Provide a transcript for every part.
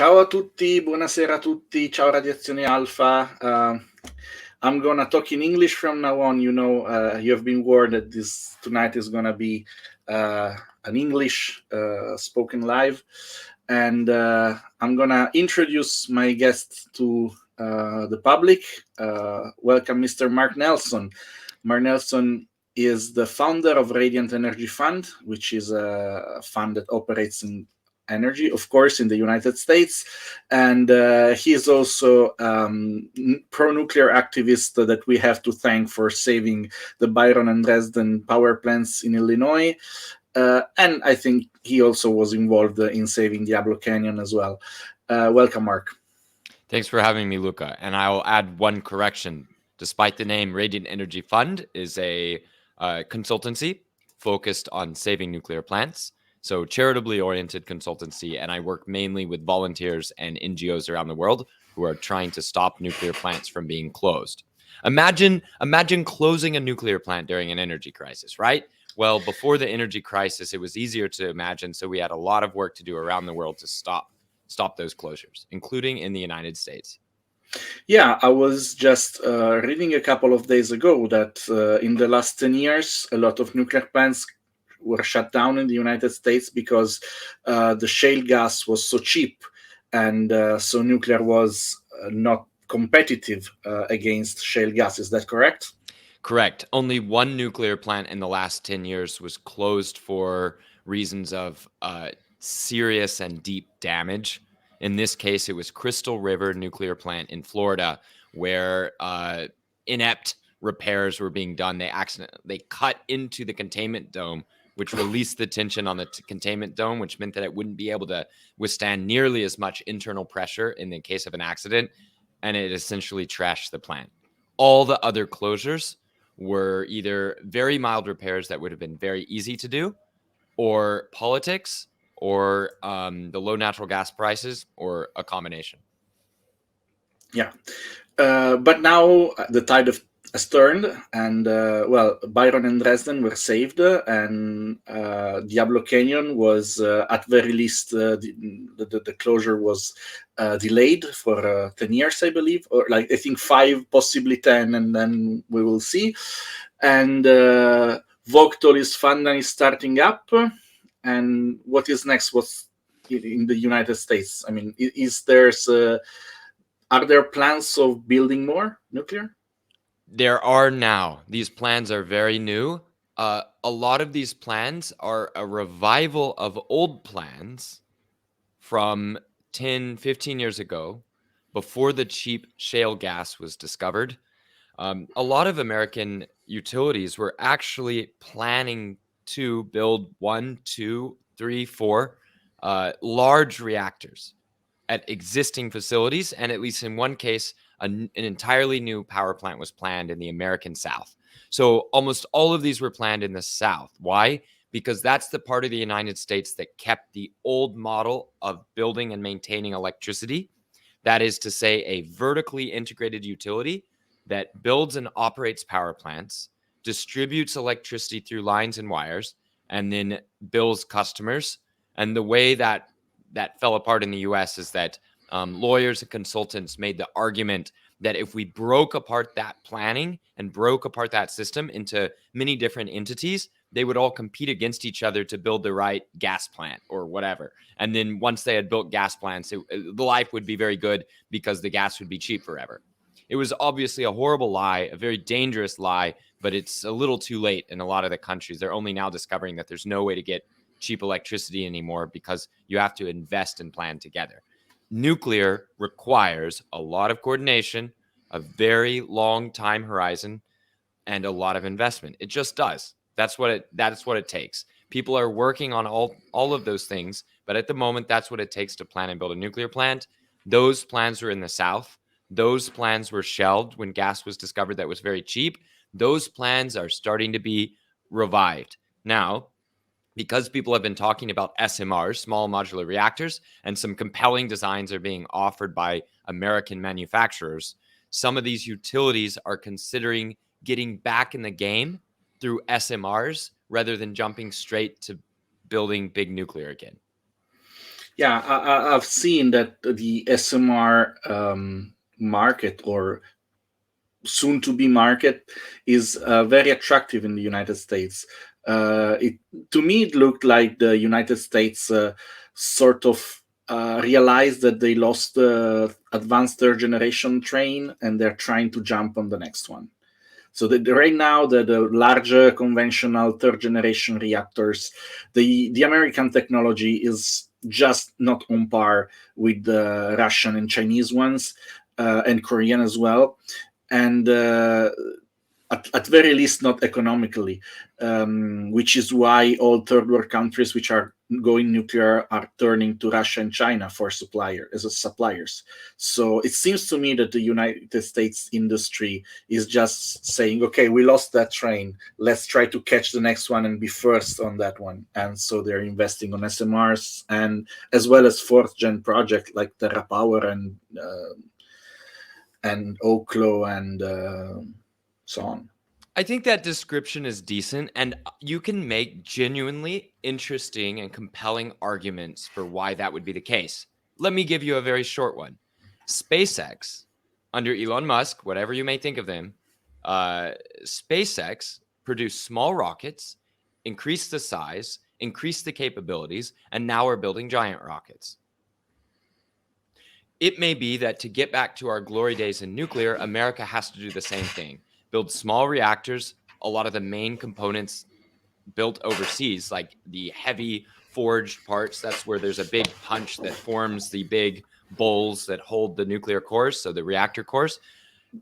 Ciao a tutti, buonasera a tutti, ciao Radiazione Alpha. I'm gonna talk in English from now on. You have been warned that this tonight is gonna be an English spoken live, and I'm gonna introduce my guest to the public. Welcome, Mr. Mark Nelson. Mark Nelson is the founder of Radiant Energy Fund, which is a fund that operates in energy, of course, in the United States, and he is also pro-nuclear activist that we have to thank for saving the Byron and Dresden power plants in Illinois, and I think he also was involved in saving Diablo Canyon as well. Welcome, Mark. Thanks for having me, Luca. And I'll add one correction. Despite the name, Radiant Energy Fund is a consultancy focused on saving nuclear plants. So charitably oriented consultancy, and I work mainly with volunteers and NGOs around the world who are trying to stop nuclear plants from being closed. Imagine closing a nuclear plant during an energy crisis, right? Well, before the energy crisis, it was easier to imagine, so we had a lot of work to do around the world to stop those closures, including in the United States. Yeah, I was just reading a couple of days ago that in the last 10 years, a lot of nuclear plants were shut down in the United States because the shale gas was so cheap, and so nuclear was not competitive against shale gas. Is that correct? Correct. Only one nuclear plant in the last 10 years was closed for reasons of serious and deep damage. In this case, it was Crystal River Nuclear Plant in Florida, where inept repairs were being done. They cut into the containment dome, which released the tension on the containment dome, which meant that it wouldn't be able to withstand nearly as much internal pressure in the case of an accident, and it essentially trashed the plant. All the other closures were either very mild repairs that would have been very easy to do, or politics, or the low natural gas prices, or a combination. Yeah. But now the tide has turned, and Byron and Dresden were saved, and Diablo Canyon was, at very least, the closure was delayed for 10 years, I believe, or I think 5, possibly 10, and then we will see. And Vogtol is finally starting up, and what is next? What's in the United States? I mean, are there plans of building more nuclear? There are now. These plans are very new. A lot of these plans are a revival of old plans from 10, 15 years ago, before the cheap shale gas was discovered. A lot of American utilities were actually planning to build 1, 2, 3, 4 large reactors at existing facilities, and at least in one case, an entirely new power plant was planned in the American South. So almost all of these were planned in the South. Why? Because that's the part of the United States that kept the old model of building and maintaining electricity. That is to say, a vertically integrated utility that builds and operates power plants, distributes electricity through lines and wires, and then bills customers. And the way that fell apart in the US is that lawyers and consultants made the argument that if we broke apart that planning and broke apart that system into many different entities, they would all compete against each other to build the right gas plant or whatever. And then once they had built gas plants, the life would be very good because the gas would be cheap forever. It was obviously a horrible lie, a very dangerous lie, but it's a little too late in a lot of the countries. They're only now discovering that there's no way to get cheap electricity anymore because you have to invest and plan together. Nuclear requires a lot of coordination, a very long time horizon, and a lot of investment. It just does. That's what it takes. People are working on all of those things, but at the moment, that's what it takes to plan and build a nuclear plant. Those plans were in the South. Those plans were shelved when gas was discovered that was very cheap. Those plans are starting to be revived. Now, because people have been talking about SMRs, small modular reactors, and some compelling designs are being offered by American manufacturers, some of these utilities are considering getting back in the game through SMRs rather than jumping straight to building big nuclear again. Yeah, I've seen that the SMR market, or soon to be market, is very attractive in the United States. It To me it looked like the United States sort of realized that they lost the advanced third generation train, and they're trying to jump on the next one. So right now, the larger conventional third generation reactors, the American technology is just not on par with the Russian and Chinese ones, and Korean as well. And at very least not economically, which is why all third world countries which are going nuclear are turning to Russia and China for suppliers. So it seems to me that the United States industry is just saying, okay, we lost that train, let's try to catch the next one and be first on that one. And so they're investing on SMRs, and as well as fourth gen project like TerraPower and Oklo and so on. I think that description is decent, and you can make genuinely interesting and compelling arguments for why that would be the case. Let me give you a very short one. SpaceX, under Elon Musk, whatever you may think of them, SpaceX produced small rockets, increased the size, increased the capabilities, and now we're building giant rockets. It may be that to get back to our glory days in nuclear, America has to do the same thing. Build small reactors, a lot of the main components built overseas, like the heavy forged parts. That's where there's a big punch that forms the big bowls that hold the nuclear cores, so the reactor cores.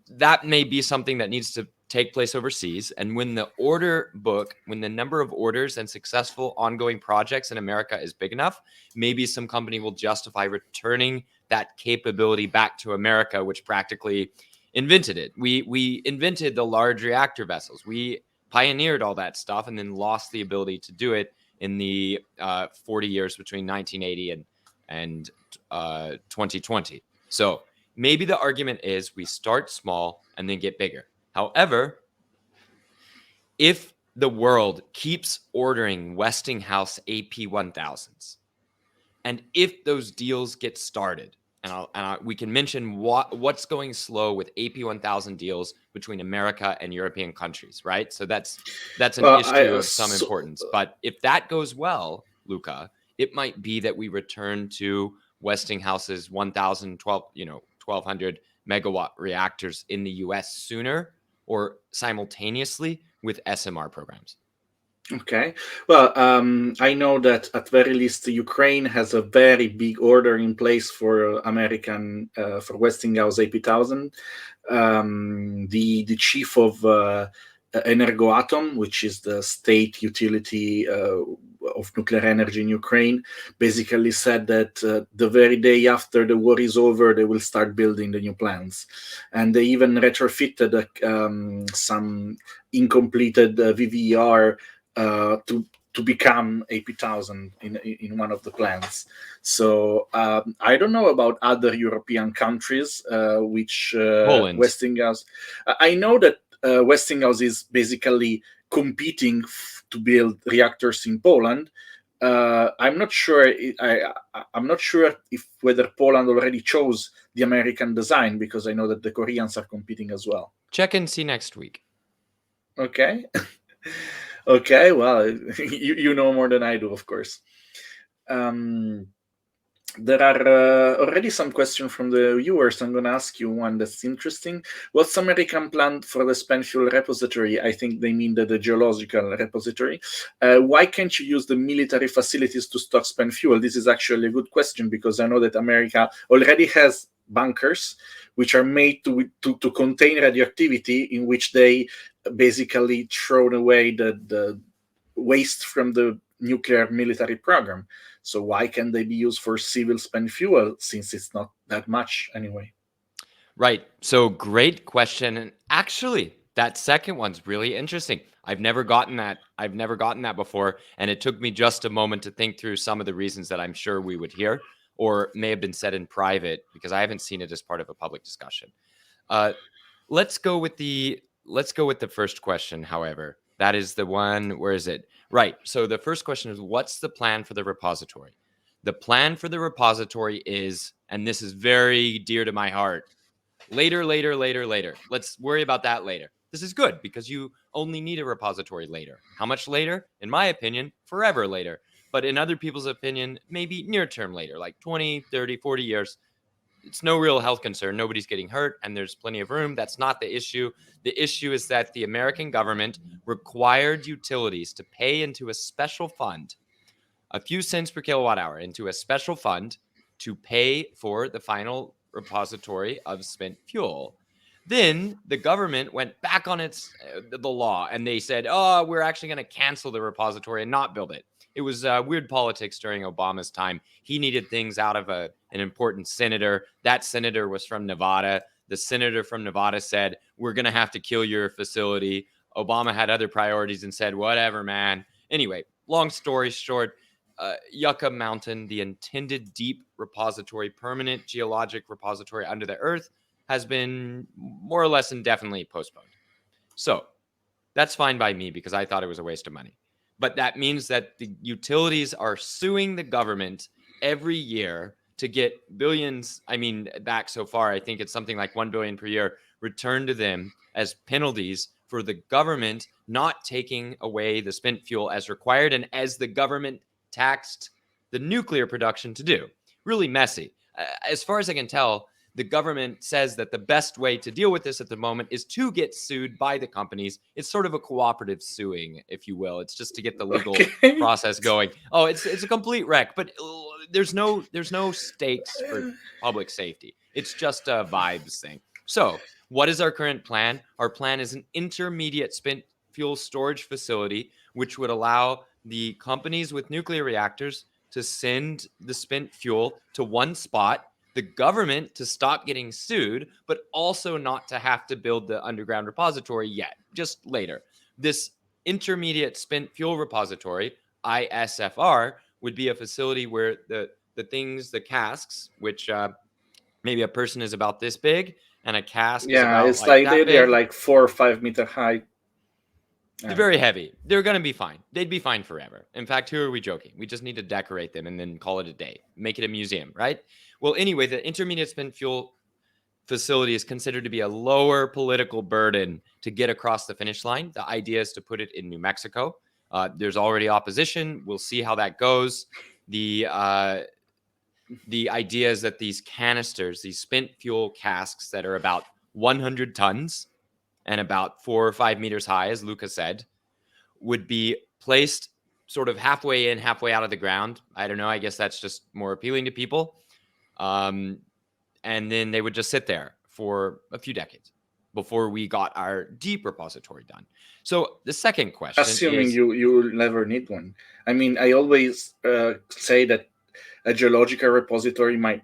That may be something that needs to take place overseas. And when the order book, when the number of orders and successful ongoing projects in America is big enough, maybe some company will justify returning that capability back to America, which practically invented it. We invented the large reactor vessels. We pioneered all that stuff and then lost the ability to do it in the 40 years between 1980 and 2020. So maybe the argument is we start small and then get bigger. However, if the world keeps ordering Westinghouse AP1000s, and if those deals get started, we can mention what's going slow with AP1000 deals between America and European countries, right? So that's an issue of some importance. But if that goes well, Luca, it might be that we return to Westinghouse's 1,200 megawatt reactors in the US sooner or simultaneously with SMR programs. Okay. Well, I know that at very least Ukraine has a very big order in place for for Westinghouse AP1000. The chief of Energoatom, which is the state utility of nuclear energy in Ukraine, basically said that the very day after the war is over, they will start building the new plants, and they even retrofitted some incompleted VVER to become AP1000 in one of the plants. So I don't know about other European countries which Westinghouse. I know that Westinghouse is basically competing to build reactors in Poland. I'm not sure. I'm not sure if whether Poland already chose the American design, because I know that the Koreans are competing as well. Check and see next week. Okay. Okay, well, you know more than I do, of course. There are already some questions from the viewers. I'm going to ask you one that's interesting. What's American plan for the spent fuel repository? I think they mean the geological repository. Why can't you use the military facilities to stock spent fuel? This is actually a good question, because I know that America already has bunkers which are made to contain radioactivity, in which they basically throw away the waste from the nuclear military program. So why can they be used for civil spent fuel, since it's not that much anyway? Right. So great question. And actually, that second one's really interesting. I've never gotten that before. And it took me just a moment to think through some of the reasons that I'm sure we would hear, or may have been said in private, because I haven't seen it as part of a public discussion. Let's go with the first question, however. That is the one, where is it? Right. So the first question is, what's the plan for the repository? The plan for the repository is, and this is very dear to my heart, later, later, later, later. Let's worry about that later. This is good because you only need a repository later. How much later? In my opinion, forever later. But in other people's opinion, maybe near term later, like 20, 30, 40 years. It's no real health concern. Nobody's getting hurt and there's plenty of room. That's not the issue. The issue is that the American government required utilities to pay into a special fund a few cents per kilowatt hour into a special fund to pay for the final repository of spent fuel. Then the government went back on the law and they said, "Oh, we're actually going to cancel the repository and not build it." It was weird politics during Obama's time. He needed things out of an important senator. That senator was from Nevada. The senator from Nevada said, "We're going to have to kill your facility." Obama had other priorities and said, "Whatever, man." Anyway, long story short, Yucca Mountain, the intended deep repository, permanent geologic repository under the earth, has been more or less indefinitely postponed. So that's fine by me because I thought it was a waste of money. But that means that the utilities are suing the government every year to get billions, back so far. I think it's something like 1 billion per year returned to them as penalties for the government not taking away the spent fuel as required and as the government taxed the nuclear production to do. Really messy. As far as I can tell, the government says that the best way to deal with this at the moment is to get sued by the companies. It's sort of a cooperative suing, if you will. It's just to get the legal Okay. process going. Oh, it's a complete wreck, but there's no stakes for public safety. It's just a vibes thing. So, what is our current plan? Our plan is an intermediate spent fuel storage facility, which would allow the companies with nuclear reactors to send the spent fuel to one spot, the government to stop getting sued, but also not to have to build the underground repository yet, just later. This intermediate spent fuel repository, ISFR, would be a facility where the casks, which maybe a person is about this big, and a cask is Yeah, about it's like like that they are big. like 4 or 5 meter high. They're Yeah. very heavy. They're going to be fine. They'd be fine forever. In fact, who are we joking? We just need to decorate them and then call it a day. Make it a museum, right? Well, anyway, the intermediate spent fuel facility is considered to be a lower political burden to get across the finish line. The idea is to put it in New Mexico. There's already opposition. We'll see how that goes. The idea is that these canisters, these spent fuel casks that are about 100 tons and about 4 or 5 meters high, as Luca said, would be placed sort of halfway in, halfway out of the ground. I don't know. I guess that's just more appealing to people. And then they would just sit there for a few decades before we got our deep repository done. So the second question Assuming is, you'll never need one. I mean, I always say that a geological repository might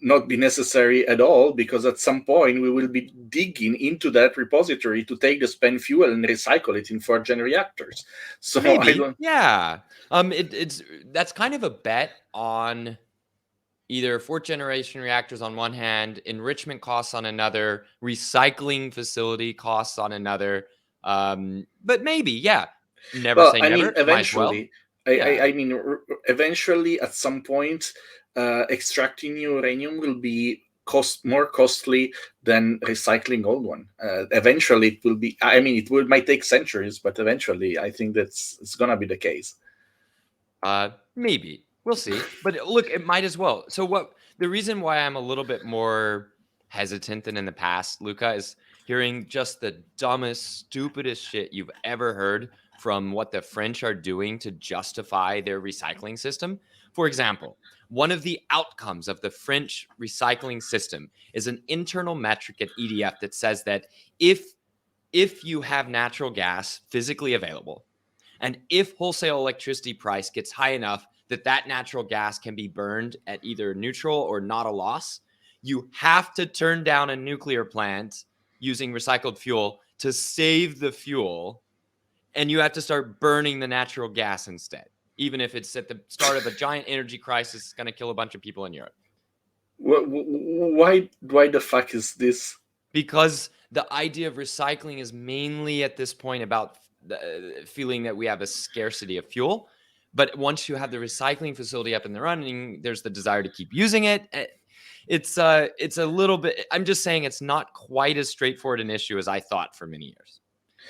not be necessary at all, because at some point we will be digging into that repository to take the spent fuel and recycle it in 4th-gen reactors. So I maybe, don't. yeah. That's kind of a bet on either 4th-generation reactors on one hand, enrichment costs on another, recycling facility costs on another. But maybe, yeah. Never Well, say I mean, never. Might as well. Yeah. I mean, eventually, at some point, extracting new uranium will be more costly than recycling old one. Eventually, it will be. I mean, might take centuries, but eventually, I think it's gonna be the case. Maybe. We'll see. But look, it might as well. So the reason why I'm a little bit more hesitant than in the past, Luca, is hearing just the dumbest, stupidest shit you've ever heard from what the French are doing to justify their recycling system. For example, one of the outcomes of the French recycling system is an internal metric at EDF that says that if you have natural gas physically available, and if wholesale electricity price gets high enough that natural gas can be burned at either neutral or not a loss, you have to turn down a nuclear plant using recycled fuel to save the fuel, and you have to start burning the natural gas instead, even if it's at the start of a giant energy crisis. It's going to kill a bunch of people in Europe. Why the fuck is this? Because the idea of recycling is mainly at this point about the feeling that we have a scarcity of fuel. But once you have the recycling facility up and running, there's the desire to keep using it. It's a little bit. I'm just saying it's not quite as straightforward an issue as I thought for many years.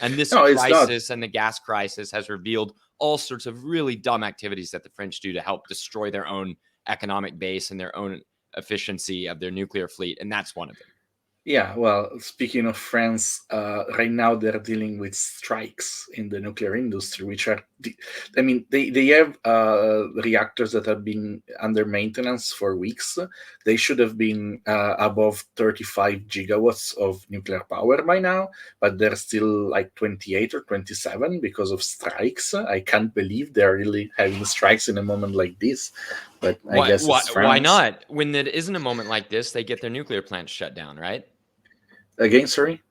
And this No, it's not. crisis and the gas crisis has revealed all sorts of really dumb activities that the French do to help destroy their own economic base and their own efficiency of their nuclear fleet, and that's one of them. Yeah, well, speaking of France, right now they're dealing with strikes in the nuclear industry, which are, I mean, they have reactors that have been under maintenance for weeks. They should have been above 35 gigawatts of nuclear power by now, but they're still like 28 or 27 because of strikes. I can't believe they're really having strikes in a moment like this, but I guess it's Why France. not? When it isn't a moment like this, they get their nuclear plants shut down, right? Again, sorry?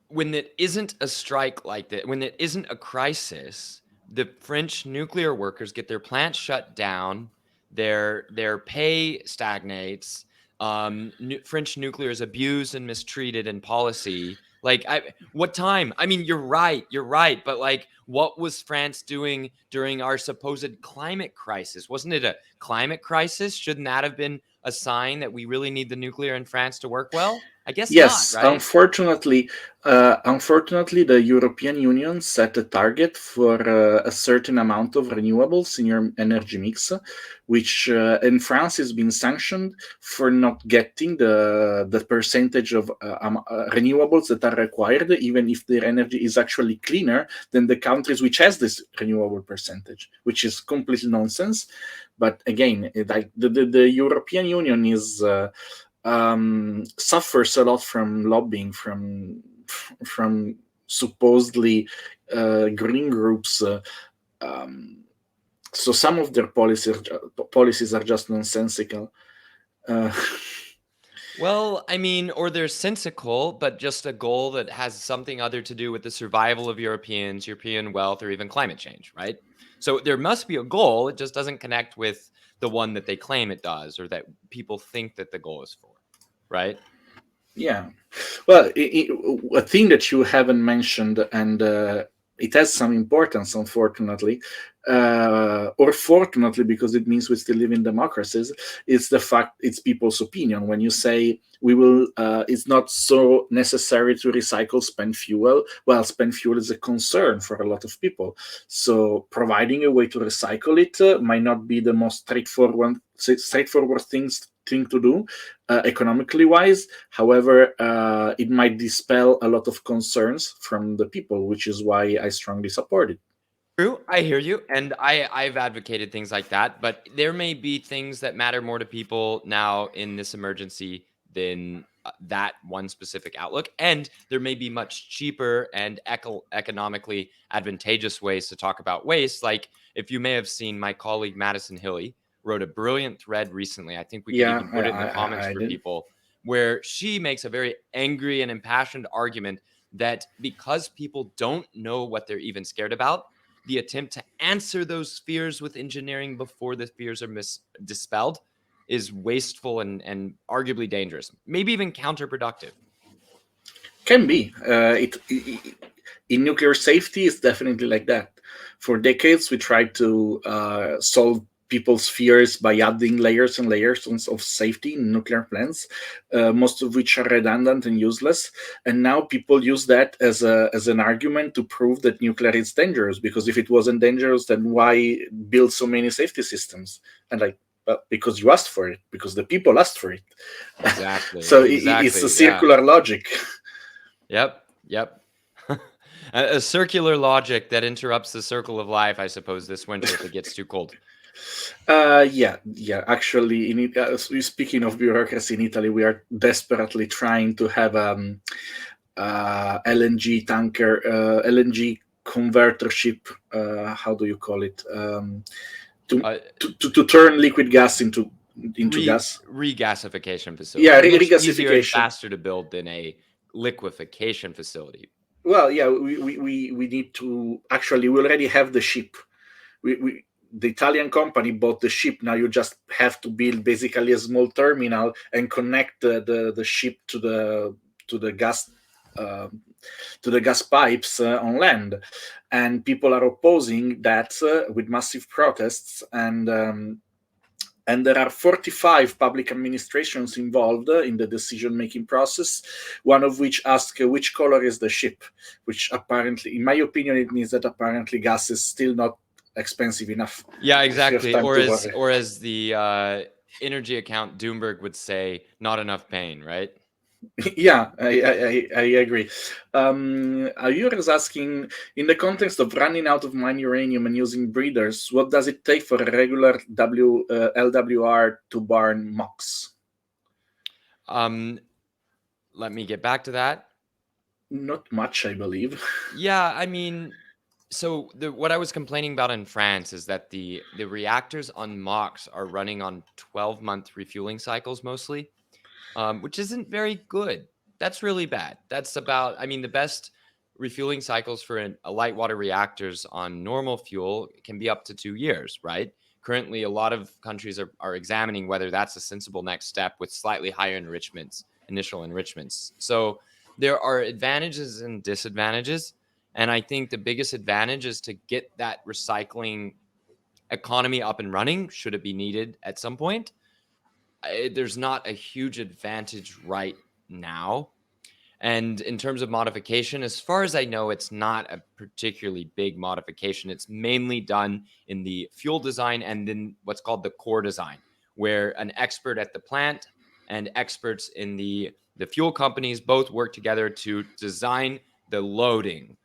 When it isn't a strike like that, when it isn't a crisis, the French nuclear workers get their plants shut down, their pay stagnates. French nuclear is abused and mistreated in policy. Like, what time? I mean, you're right, but like, what was France doing during our supposed climate crisis? Wasn't it a climate crisis? Shouldn't that have been a sign that we really need the nuclear in France to work well? I guess not, Yes, right? unfortunately, the European Union set a target for a certain amount of renewables in your energy mix, which in France has been sanctioned for not getting the percentage of renewables that are required, even if their energy is actually cleaner than the countries which has this renewable percentage, which is complete nonsense. But again, like the European Union is. Suffers a lot from lobbying from supposedly green groups. So some of their policies are just nonsensical. Uh, Well, I mean, or they're sensical, but just a goal that has something other to do with the survival of Europeans, European wealth, or even climate change, right? So there must be a goal. It just doesn't connect with the one that they claim it does, or that people think that the goal is for, right? yeah. Well, a thing that you haven't mentioned, and it has some importance, unfortunately, or fortunately, because it means we still live in democracies, is the fact it's people's opinion. When you say we will, it's not so necessary to recycle spent fuel. Well, spent fuel is a concern for a lot of people. So providing a way to recycle it might not be the most straightforward thing to do economically wise. However, it might dispel a lot of concerns from the people, which is why I strongly support it. True, I hear you, and I've advocated things like that, but there may be things that matter more to people now in this emergency than that one specific outlook, and there may be much cheaper and economically advantageous ways to talk about waste. Like, if you may have seen, my colleague Madison Hilly wrote a brilliant thread recently. I think we could Yeah, even put it in the comments I for did. people, where she makes a very angry and impassioned argument that because people don't know what they're even scared about, the attempt to answer those fears with engineering before the fears are dispelled is wasteful and arguably dangerous, maybe even counterproductive. Can be. In nuclear safety, it's definitely like that. For decades, we tried to solve people's fears by adding layers and layers of safety in nuclear plants, most of which are redundant and useless. And now people use that as an argument to prove that nuclear is dangerous. Because if it wasn't dangerous, then why build so many safety systems? And like, well, because you asked for it, because the people asked for it. Exactly. So it's a Exactly. Yeah. circular logic. Yep. A circular logic that interrupts the circle of life, I suppose, this winter if it gets too cold. Yeah. Actually, speaking of bureaucracy in Italy, we are desperately trying to have LNG tanker, LNG converter ship. How do you call it? To, Uh, to turn liquid gas into gas. Regasification Yeah, facility. Much easier and regasification. faster to build than a liquefaction facility. Well, yeah, we need to actually. We already have the ship. We the Italian company bought the ship. Now you just have to build basically a small terminal and connect the ship to the gas to the gas pipes on land, and people are opposing that with massive protests. And there are 45 public administrations involved in the decision-making process, one of which asks which color is the ship, which apparently, in my opinion, it means that apparently gas is still not expensive enough. Yeah, If you have exactly. time to worry. Or as the energy account Doomberg would say, not enough pain, right? Yeah, I agree. Ayur is asking, in the context of running out of mine uranium and using breeders, what does it take for a regular LWR to burn MOX? Let me get back to that. Not much, I believe. Yeah, I mean, so what I was complaining about in France is that the reactors on MOX are running on 12-month refueling cycles mostly, which isn't very good. That's really bad. That's about, I mean, the best refueling cycles for a light water reactors on normal fuel can be up to 2 years, right? Currently, a lot of countries are examining whether that's a sensible next step with slightly higher enrichments, initial enrichments. So there are advantages and disadvantages. And I think the biggest advantage is to get that recycling economy up and running, should it be needed at some point. There's not a huge advantage right now. And in terms of modification, as far as I know, it's not a particularly big modification. It's mainly done in the fuel design and then what's called the core design, where an expert at the plant and experts in the fuel companies both work together to design the loading,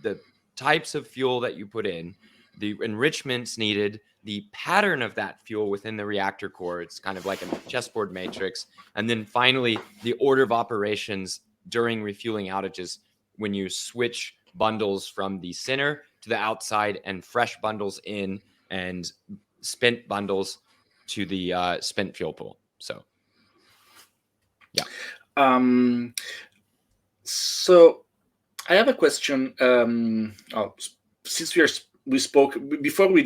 the types of fuel that you put in, the enrichments needed, the pattern of that fuel within the reactor core. It's kind of like a chessboard matrix. And then finally, the order of operations during refueling outages when you switch bundles from the center to the outside and fresh bundles in and spent bundles to the spent fuel pool. So, yeah. So I have a question. Since we spoke before we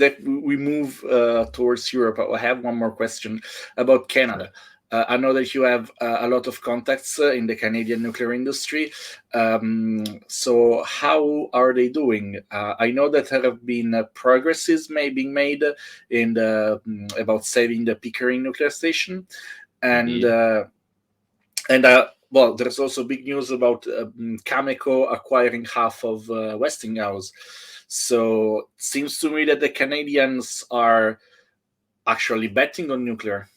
move towards Europe, I have one more question about Canada. Sure. I know that you have a lot of contacts in the Canadian nuclear industry. So how are they doing? I know that there have been progresses being made in about saving the Pickering nuclear station, and Indeed. well, there's also big news about Cameco acquiring half of Westinghouse. So it seems to me that the Canadians are actually betting on nuclear.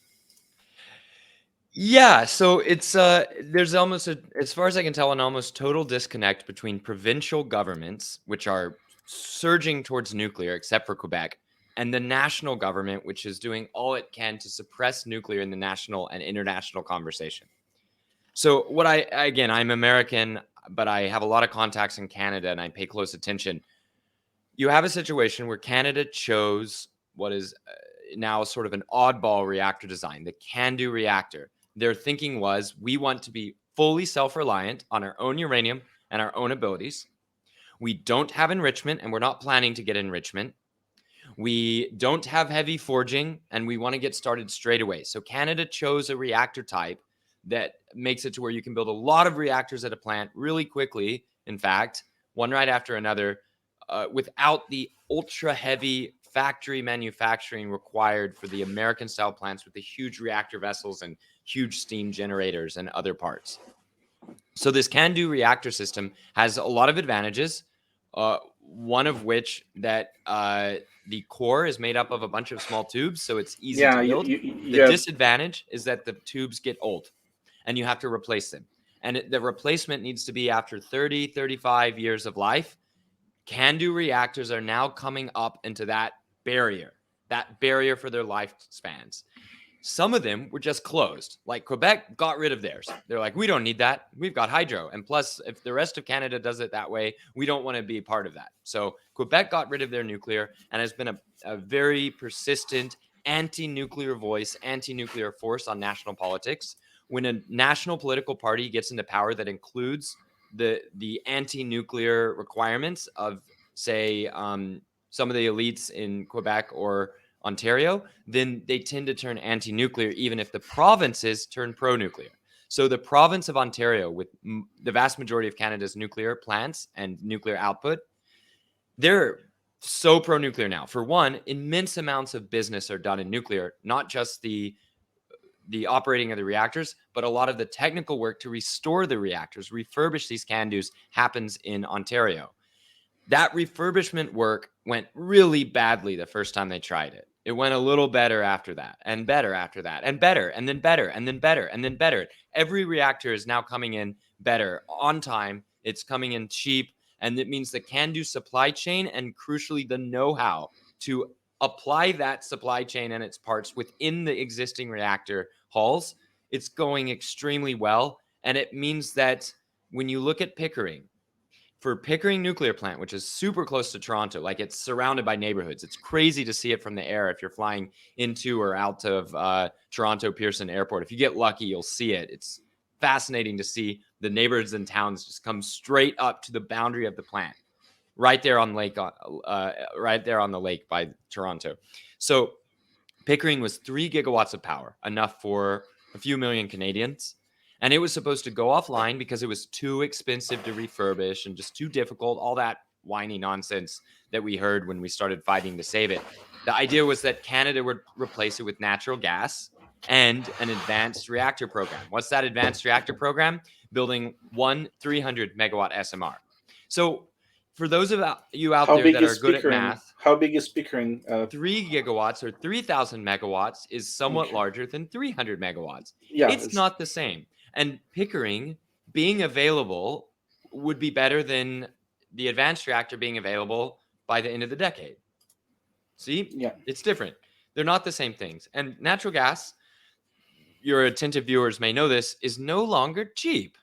Yeah, so it's there's almost as far as I can tell, an almost total disconnect between provincial governments, which are surging towards nuclear, except for Quebec, and the national government, which is doing all it can to suppress nuclear in the national and international conversation. So what again, I'm American, but I have a lot of contacts in Canada and I pay close attention. You have a situation where Canada chose what is now sort of an oddball reactor design, the CANDU reactor. Their thinking was, we want to be fully self-reliant on our own uranium and our own abilities. We don't have enrichment and we're not planning to get enrichment. We don't have heavy forging and we want to get started straight away. So Canada chose a reactor type that makes it to where you can build a lot of reactors at a plant really quickly. In fact, one right after another, without the ultra heavy factory manufacturing required for the American style plants with the huge reactor vessels and huge steam generators and other parts. So this CANDU reactor system has a lot of advantages. One of which that the core is made up of a bunch of small tubes, so it's easy to Yeah, build. The have, disadvantage is that the tubes get old and you have to replace them. And the replacement needs to be after 30, 35 years of life. CANDU reactors are now coming up into that barrier for their lifespans. Some of them were just closed. Like Quebec got rid of theirs. They're like, we don't need that. We've got hydro. And plus, if the rest of Canada does it that way, we don't want to be part of that. So Quebec got rid of their nuclear and has been a very persistent anti-nuclear voice, anti-nuclear force on national politics. When a national political party gets into power that includes the anti-nuclear requirements of, say, some of the elites in Quebec or Ontario, then they tend to turn anti-nuclear, even if the provinces turn pro-nuclear. So the province of Ontario, with the vast majority of Canada's nuclear plants and nuclear output, they're so pro-nuclear now. For one, immense amounts of business are done in nuclear, not just the operating of the reactors, but a lot of the technical work to restore the reactors, refurbish these CANDUs, happens in Ontario. That refurbishment work went really badly the first time they tried it. It went a little better after that, and better after that, and better, and then better, and then better, and then better. Every reactor is now coming in better, on time. It's coming in cheap, and it means the CANDU supply chain and, crucially, the know-how to apply that supply chain and its parts within the existing reactor halls. It's going extremely well, and it means that when you look at Pickering, for Pickering nuclear plant, which is super close to Toronto, like it's surrounded by neighborhoods. It's crazy to see it from the air if you're flying into or out of Toronto Pearson Airport. If you get lucky, you'll see it. It's fascinating to see the neighborhoods and towns just come straight up to the boundary of the plant, right there on right there on the lake by Toronto. So Pickering was 3 gigawatts of power, enough for a few million Canadians. And it was supposed to go offline because it was too expensive to refurbish and just too difficult, all that whiny nonsense that we heard when we started fighting to save it. The idea was that Canada would replace it with natural gas and an advanced reactor program. What's that advanced reactor program? Building one 300 megawatt SMR. So for those of you out there that are good at math, how big is Pickering? 3 gigawatts or 3,000 megawatts is somewhat Okay. larger than 300 megawatts. Yeah, It's not the same. And Pickering being available would be better than the advanced reactor being available by the end of the decade. See? Yeah. It's different. They're not the same things. And natural gas, your attentive viewers may know this, is no longer cheap.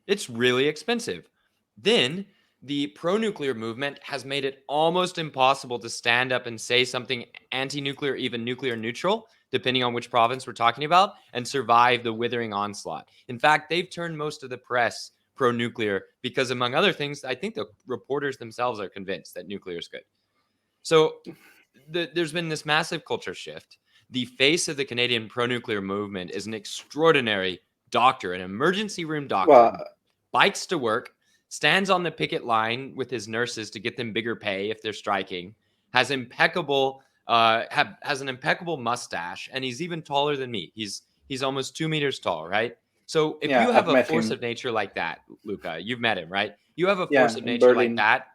It's really expensive. Then the pro-nuclear movement has made it almost impossible to stand up and say something anti-nuclear, even nuclear neutral, depending on which province we're talking about, and survive the withering onslaught. In fact, they've turned most of the press pro-nuclear because, among other things, I think the reporters themselves are convinced that nuclear is good. So there's been this massive culture shift. The face of the Canadian pro-nuclear movement is an extraordinary doctor, an emergency room doctor, Well, bikes to work, stands on the picket line with his nurses to get them bigger pay if they're striking, has an impeccable mustache, and he's even taller than me. He's almost 2 meters tall, right? So if yeah, you have I've a met force him. of nature like that, Luca, you've met him, right? You have a Yeah, force of in nature like Berlin. that.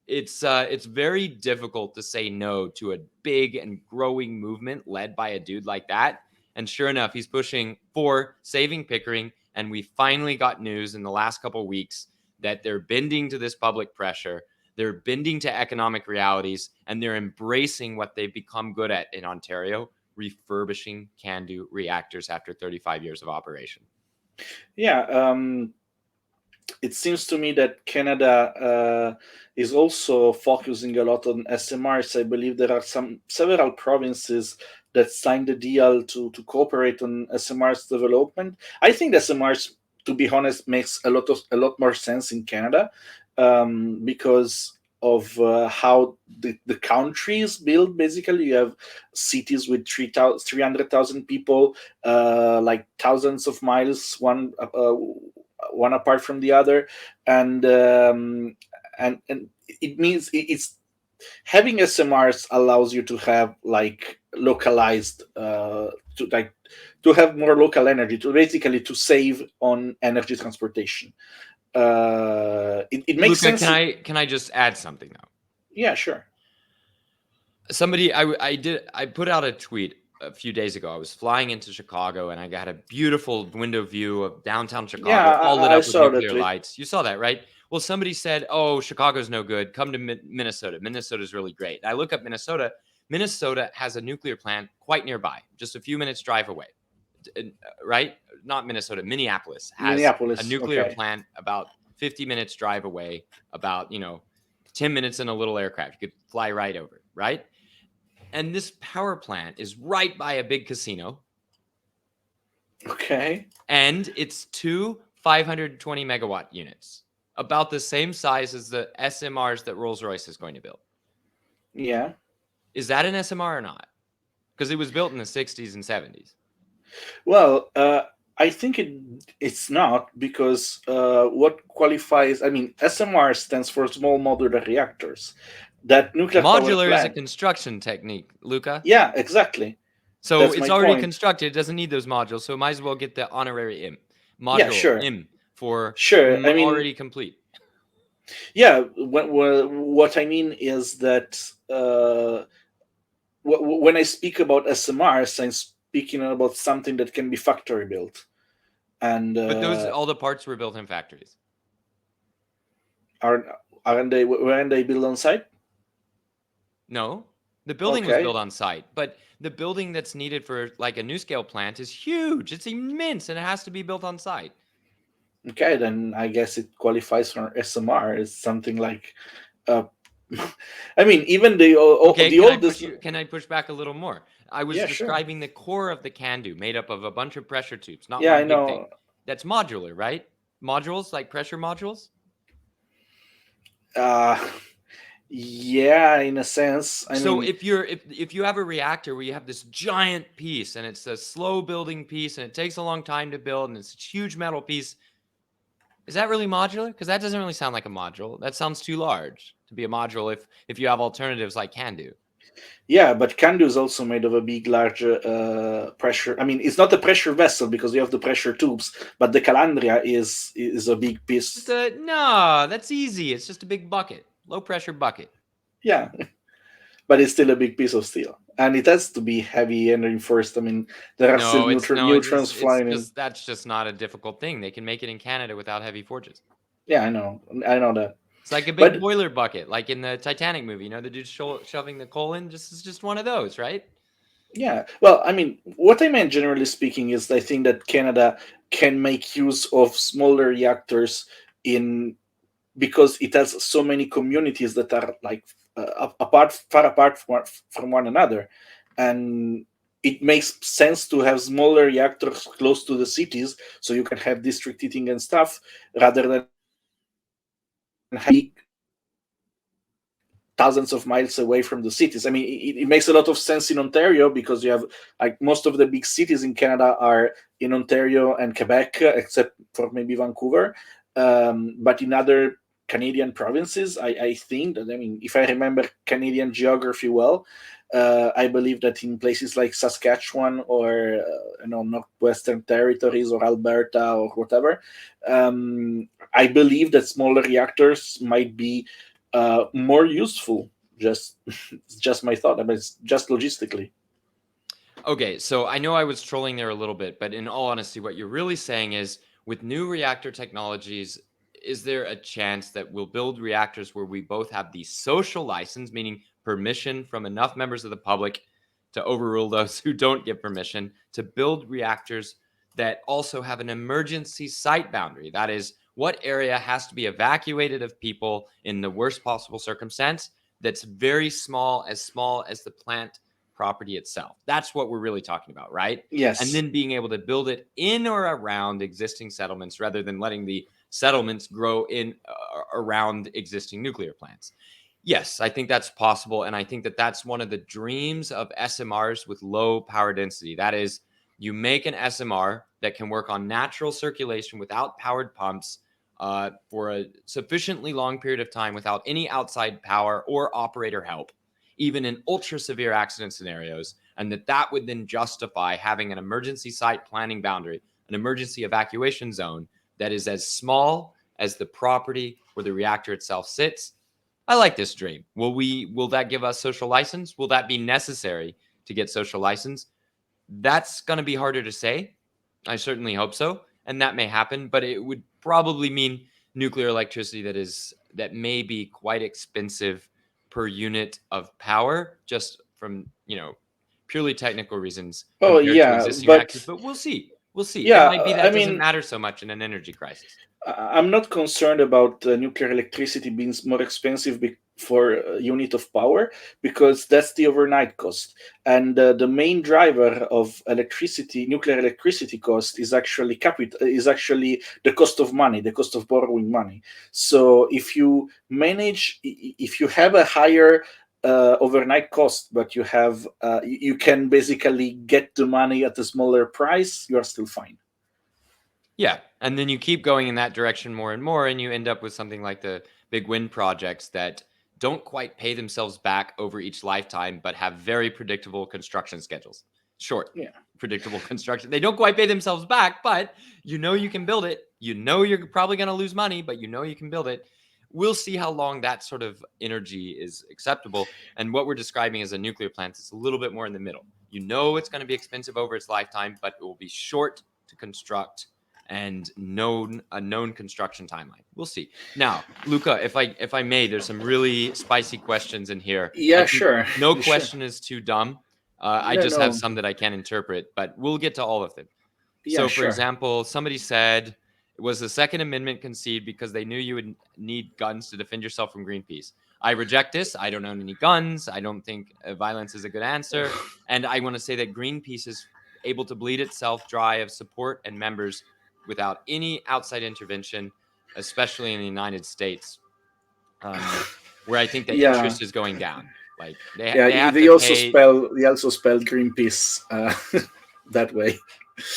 It's very difficult to say no to a big and growing movement led by a dude like that. And sure enough, he's pushing for saving Pickering. And we finally got news in the last couple of weeks that they're bending to this public pressure. They're bending to economic realities, and they're embracing what they've become good at in Ontario, refurbishing CANDU reactors after 35 years of operation. Yeah, it seems to me that Canada is also focusing a lot on SMRs. I believe there are several provinces that signed a deal to cooperate on SMRs development. I think SMRs, to be honest, makes a lot more sense in Canada because of how the country is built. Basically, you have cities with 300,000 people, like thousands of miles one apart from the other, and it means it's having SMRs allows you to have like localized to have more local energy, to basically to save on energy transportation. It makes Luca, sense. can I just add something though? Yeah, sure. Somebody I put out a tweet a few days ago. I was flying into Chicago and I got a beautiful window view of downtown Chicago, Yeah, all lit I up with saw that nuclear tweet. lights. You saw that, right? Well, somebody said, "Oh, Chicago's no good. Come to Minnesota. Minnesota's really great." I look up Minnesota. Minnesota has a nuclear plant quite nearby, just a few minutes drive away. Right? Not Minnesota. Minneapolis has a Minneapolis. nuclear Okay. plant about 50 minutes drive away, about 10 minutes in a little aircraft. You could fly right over, right? And this power plant is right by a big casino. Okay. And it's two 520 megawatt units, about the same size as the SMRs that Rolls-Royce is going to build. Yeah. Is that an SMR or not? Because it was built in the 60s and 70s. Well, I think it's not because what qualifies, I mean, SMR stands for small modular reactors. That nuclear power Modular is a plant, construction technique, Luca. yeah, exactly. So That's it's my already point. constructed. It doesn't need those modules. So it might as well get the honorary M. Yeah, Module sure, M for sure. I mean, already complete. yeah. What I mean is that when I speak about SMRs, I'm speaking about something that can be factory built, and But all the parts were built in factories. aren't aren't they? Weren't they built on site? No, the building was Okay, built on site, but the building that's needed for like a new scale plant is huge. It's immense and it has to be built on site. okay. Then I guess it qualifies for SMR. It's something like, uh, I mean, even Okay, the oldest. can I push back a little more? I was Yeah, sure. describing the core of the CANDU made up of a bunch of pressure tubes, not Yeah, I one big thing. know. That's modular, right? Modules like pressure modules. Uh, yeah, in a sense. I So mean, if you have a reactor where you have this giant piece and it's a slow building piece and it takes a long time to build and it's a huge metal piece, is that really modular? Because that doesn't really sound like a module. That sounds too large to be a module if you have alternatives like CANDU. yeah, but Candu is also made of a big, large pressure. I mean, it's not a pressure vessel because you have the pressure tubes, but the Calandria is a big Just piece. a no, that's easy. It's just a big bucket, low pressure bucket. Yeah, but it's still a big piece of steel, and it has to be heavy and reinforced. I mean, there are still No, it's no, neutrons it's flying in. just that's just not a difficult thing. They can make it in Canada without heavy forges. Yeah, I know that. It's like a big But boiler bucket, like in the Titanic movie. You know, the dude shoving the coal in. Just is just one of those, right? yeah, well, I mean, what I meant generally speaking is I think that Canada can make use of smaller reactors in because it has so many communities that are like far apart from one another, and it makes sense to have smaller reactors close to the cities so you can have district heating and stuff rather than having thousands of miles away from the cities. I mean, it makes a lot of sense in Ontario because you have like most of the big cities in Canada are in Ontario and Quebec, except for maybe Vancouver. But in other Canadian provinces, I think that, I mean, if I remember Canadian geography well, I believe that in places like Saskatchewan or Northwestern Territories or Alberta or whatever, I believe that smaller reactors might be more useful. Just it's just my thought. I mean, it's just logistically. Okay, so I know I was trolling there a little bit, but in all honesty, what you're really saying is with new reactor technologies, is there a chance that we'll build reactors where we both have the social license, meaning permission from enough members of the public to overrule those who don't give permission, to build reactors that also have an emergency site boundary? That is, what area has to be evacuated of people in the worst possible circumstance that's very small as the plant property itself. That's what we're really talking about, right? And Yes. then being able to build it in or around existing settlements rather than letting the settlements grow in around existing nuclear plants. Yes, I think that's possible. And I think that that's one of the dreams of SMRs with low power density. That is, you make an SMR that can work on natural circulation without powered pumps for a sufficiently long period of time without any outside power or operator help, even in ultra severe accident scenarios, and that would then justify having an emergency site planning boundary, an emergency evacuation zone that is as small as the property where the reactor itself sits. I like this dream. Will that give us social license? Will that be necessary to get social license? That's going to be harder to say. I certainly hope so, and that may happen, but it would probably mean nuclear electricity that may be quite expensive per unit of power, just from purely technical reasons Oh compared to yeah, existing but reactors. But we'll see. We'll see. It yeah, might be that I it doesn't mean, matter so much in an energy crisis. I'm not concerned about nuclear electricity being more expensive for a unit of power because that's the overnight cost. And the main driver of nuclear electricity cost is actually the cost of money, the cost of borrowing money. So if you have a higher overnight cost, but you have you can basically get the money at a smaller price. You are still fine. Yeah, and then you keep going in that direction more and more, and you end up with something like the big wind projects that don't quite pay themselves back over each lifetime, but have very predictable construction schedules. Short, Yeah. predictable construction. They don't quite pay themselves back, but you know you can build it. You know you're probably going to lose money, but you know you can build it. We'll see how long that sort of energy is acceptable. And what we're describing as a nuclear plant is a little bit more in the middle. You know it's going to be expensive over its lifetime, but it will be short to construct and a known construction timeline. We'll see. Now, Luca, if I may, there's some really spicy questions in here. I Yeah, think sure. no Sure. question is too dumb. I No, just have no. some that I can't interpret, but we'll get to all of them. Yeah, So, for sure. example, somebody said, was the Second Amendment conceived because they knew you would need guns to defend yourself from Greenpeace? I reject this. I don't own any guns. I don't think violence is a good answer. And I want to say that Greenpeace is able to bleed itself dry of support and members without any outside intervention, especially in the United States, where I think that Yeah. interest is going down. Like Yeah, they have to pay. they also spell Greenpeace that way.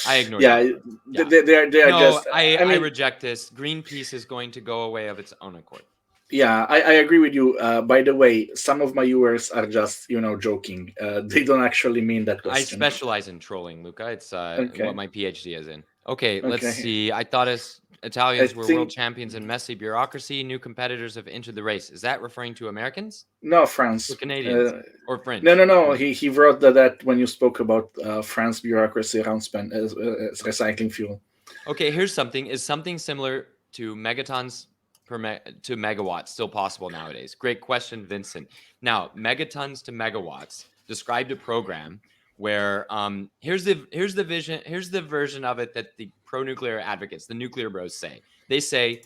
I ignore Yeah, that one. Yeah. they are No, just. I I mean, reject this. Greenpeace is going to go away of its own accord. yeah, I agree with you. By the way, some of my viewers are just joking. They don't actually mean that I question. specialize in trolling, Luca. It's what Okay, my PhD is in. Okay, let's okay. see. I thought as I Italians were world think champions in messy bureaucracy, new competitors have entered the race. Is that referring to Americans no, or France. Canadians or No, French? no, no. He wrote that when you spoke about France bureaucracy around spend as recycling fuel. Okay, here's something. Is something similar to megatons to megawatts still possible nowadays? Great question, Vincent. Now, megatons to megawatts described a program where here's the vision, here's the version of it that the pro-nuclear advocates, the nuclear bros say. They say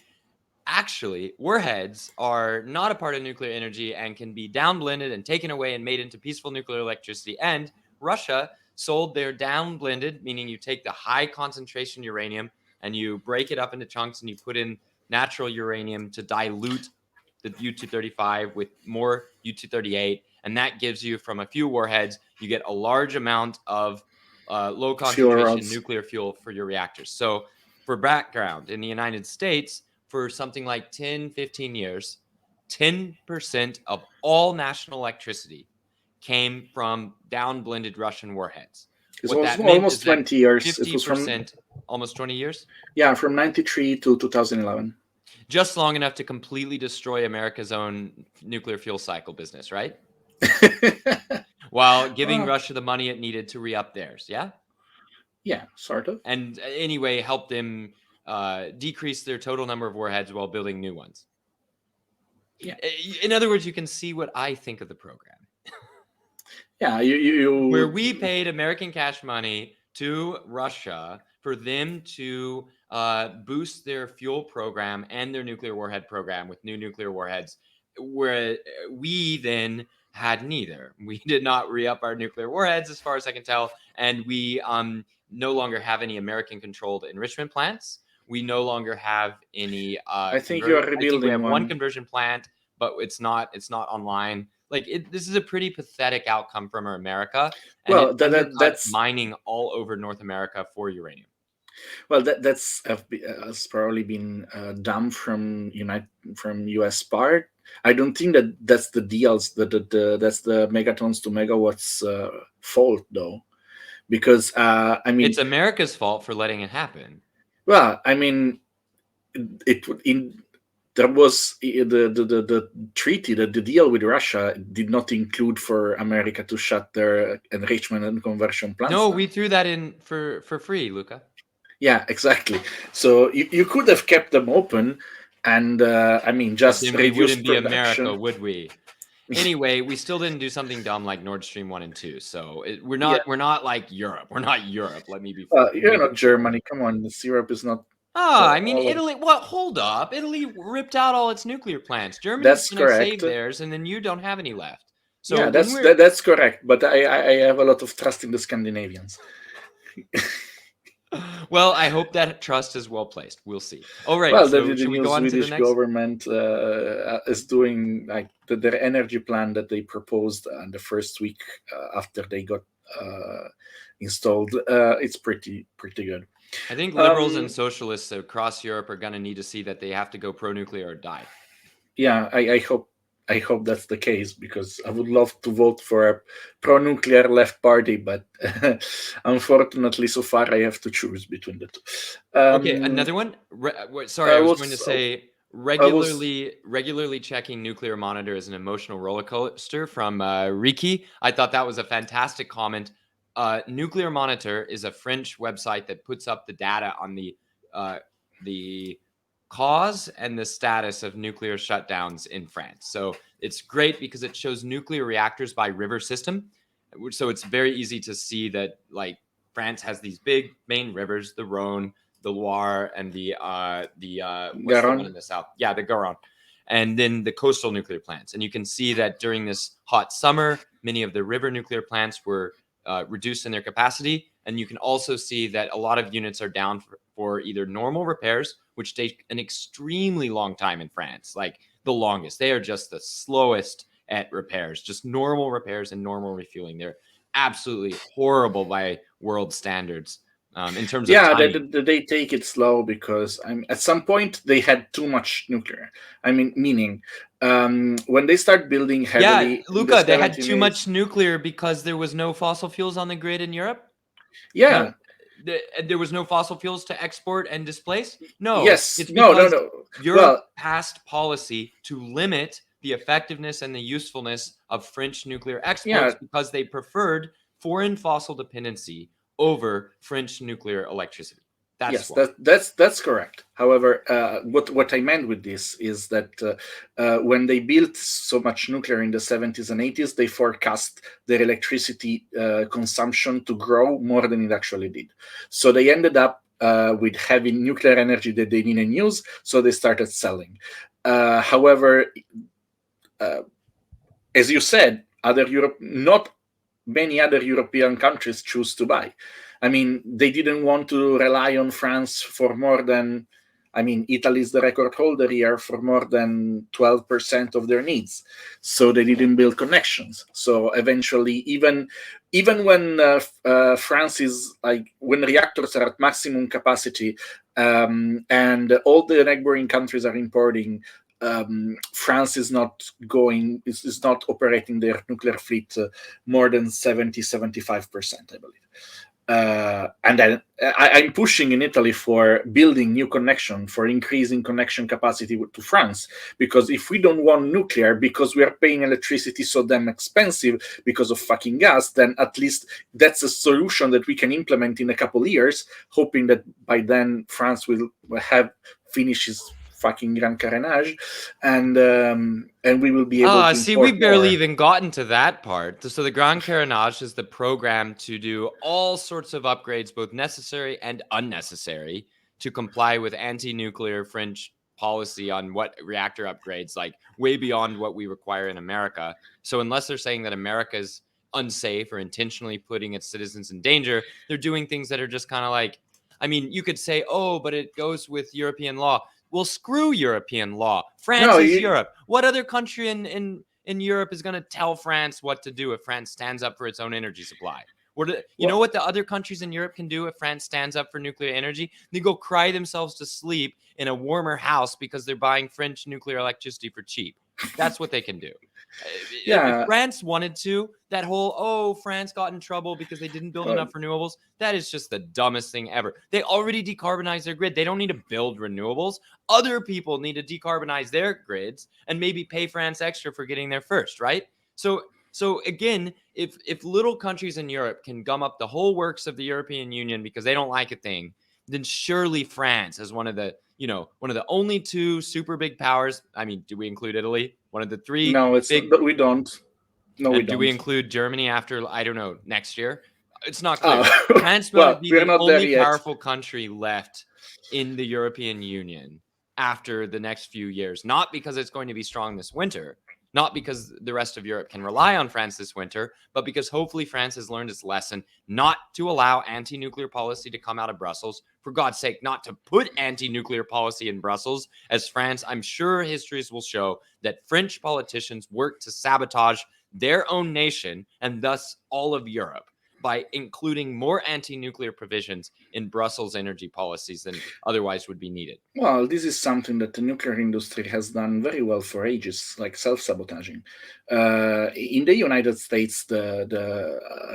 actually warheads are not a part of nuclear energy and can be downblended and taken away and made into peaceful nuclear electricity. And Russia sold their downblended, meaning you take the high concentration uranium and you break it up into chunks and you put in natural uranium to dilute the U-235 with more U-238, and that gives you, from a few warheads, you get a large amount of low Fuel concentration rods. nuclear fuel for your reactors. So for background, in the United States, for something like 10, 15 years, 10% of all national electricity came from downblended Russian warheads. It What was that meant almost is that 20 years. It was from 50%, almost 20 years, from 93 to 2011. just long enough to completely destroy America's own nuclear fuel cycle business, right? While giving Well, Russia the money it needed to re-up theirs, yeah? yeah, sort of. And anyway, help them decrease their total number of warheads while building new ones. Yeah. In other words, you can see what I think of the program. Yeah, you Where we paid American cash money to Russia for them to boost their fuel program and their nuclear warhead program with new nuclear warheads, where we then had neither. We did not re-up our nuclear warheads, as far as I can tell, and we no longer have any American-controlled enrichment plants. We no longer have any I think you are I think we rebuilding have one one. conversion plant, but it's not online. Like this is a pretty pathetic outcome from America, and it Well, undercuts that's mining all over North America for uranium. well that's has probably been dumb from US part. I don't think that's the deals that's the megatons to megawatts fault though, because I mean, It's America's fault for letting it happen. well, I mean, it would in there was the treaty, the deal with Russia did not include for America to shut their enrichment and conversion plants No, down. we threw that in for free, Luca. Yeah, exactly. So you could have kept them open, and I mean, But just then we reduce wouldn't be America, production. would we? Anyway, we still didn't do something dumb like Nord Stream 1 and 2. So we're Yeah, not like Europe. We're not Europe. Let me you're make not it clear. Germany. Come on, this Europe is not I mean, all of. Italy. What? Hold up. Italy ripped out all its nuclear plants. Germany's That's going to correct. save theirs, and then you don't have any left. So Yeah, when we're that's correct. But I have a lot of trust in the Scandinavians. Well, I hope that trust is well placed. We'll see. All right. Well, So the should we new go on to the Swedish next? government is doing like their energy plan that they proposed in the first week after they got uh, installed. It's pretty good. I think liberals and Um, socialists across Europe are going to need to see that they have to go pro nuclear or die. yeah, I hope that's the case because I would love to vote for a pro-nuclear left party, but unfortunately, so far I have to choose between the two. Okay, another one. Sorry, I I was going to was say I was regularly checking nuclear monitor is an emotional roller coaster from Riki. I thought that was a fantastic comment. Nuclear Monitor is a French website that puts up the data on the cause and the status of nuclear shutdowns in France. So it's great because it shows nuclear reactors by river system. So it's very easy to see that like France has these big main rivers, the Rhone, the Loire, and the what's the one Garon. in the south? Yeah, the Garonne, and then the coastal nuclear plants. And you can see that during this hot summer, many of the river nuclear plants were reduced in their capacity, and you can also see that a lot of units are down for either normal repairs, which take an extremely long time in France, like the longest. They are just the slowest at repairs, just normal repairs and normal refueling. They're absolutely horrible by world standards in terms of Yeah, timing. they take it slow because at some point they had too much nuclear. I mean, meaning when they start building Yeah, heavily in the Luca, they had too 1780s. much nuclear because there was no fossil fuels on the grid in Europe. Yeah, No, there was no fossil fuels to export and displace. No, yes, it's no, no, because no. Europe Well, passed policy to limit the effectiveness and the usefulness of French nuclear yeah, exports because they preferred foreign fossil dependency over French nuclear electricity. That's yes, why. that's correct. However, what I meant with this is that when they built so much nuclear in the 70s and 80s, they forecast their electricity consumption to grow more than it actually did. So they ended up with having nuclear energy that they didn't use, so they started selling. However, uh, as you said, other Europe, not many other European countries choose to buy. I mean, they didn't want to rely on France for more than, I mean, Italy is the record holder here for more than 12% of their needs. So they didn't build connections. So eventually, even when France is like, when reactors are at maximum capacity and all the neighboring countries are importing, France is not is not operating their nuclear fleet more than 70-75%, I believe. And then I'm pushing in Italy for building new connection, for increasing connection capacity to France, because if we don't want nuclear because we are paying electricity so damn expensive because of fucking gas, then at least that's a solution that we can implement in a couple of years, hoping that by then France will have finished his fucking grand carénage, and we will be able Ah, to see, we import barely more. even gotten to that part. So the Grand Carénage is the program to do all sorts of upgrades, both necessary and unnecessary, to comply with anti-nuclear French policy on what reactor upgrades, like way beyond what we require in America. So unless they're saying that America is unsafe or intentionally putting its citizens in danger, they're doing things that are just kind of like, I mean, you could say, oh, but it goes with European law. Well, screw European law. France No, is Europe. What other country in Europe is going to tell France what to do if France stands up for its own energy supply? You know well, what the other countries in Europe can do if France stands up for nuclear energy? They go cry themselves to sleep in a warmer house because they're buying French nuclear electricity for cheap. That's what they can do. If yeah. France wanted to, that whole, oh, France got in trouble because they didn't build Uh, enough renewables, that is just the dumbest thing ever. They already decarbonized their grid. They don't need to build renewables. Other people need to decarbonize their grids and maybe pay France extra for getting there first, right? So again, if little countries in Europe can gum up the whole works of the European Union because they don't like a thing, then surely France, as one of the one of the only two super big powers. I mean, do we include Italy? One of the three no, it's big. we don't. No, we And do we don't. include Germany after, I don't know, next year? It's not Oh, clear. France would well, be we're the not there only yet. powerful country left in the European Union after the next few years. Not because it's going to be strong this winter, not because the rest of Europe can rely on France this winter, but because hopefully France has learned its lesson not to allow anti-nuclear policy to come out of Brussels. For God's sake, not to put anti-nuclear policy in Brussels, as France, I'm sure histories will show that French politicians work to sabotage their own nation and thus all of Europe by including more anti-nuclear provisions in Brussels energy policies than otherwise would be needed. Well, this is something that the nuclear industry has done very well for ages, like self-sabotaging. In the United States, the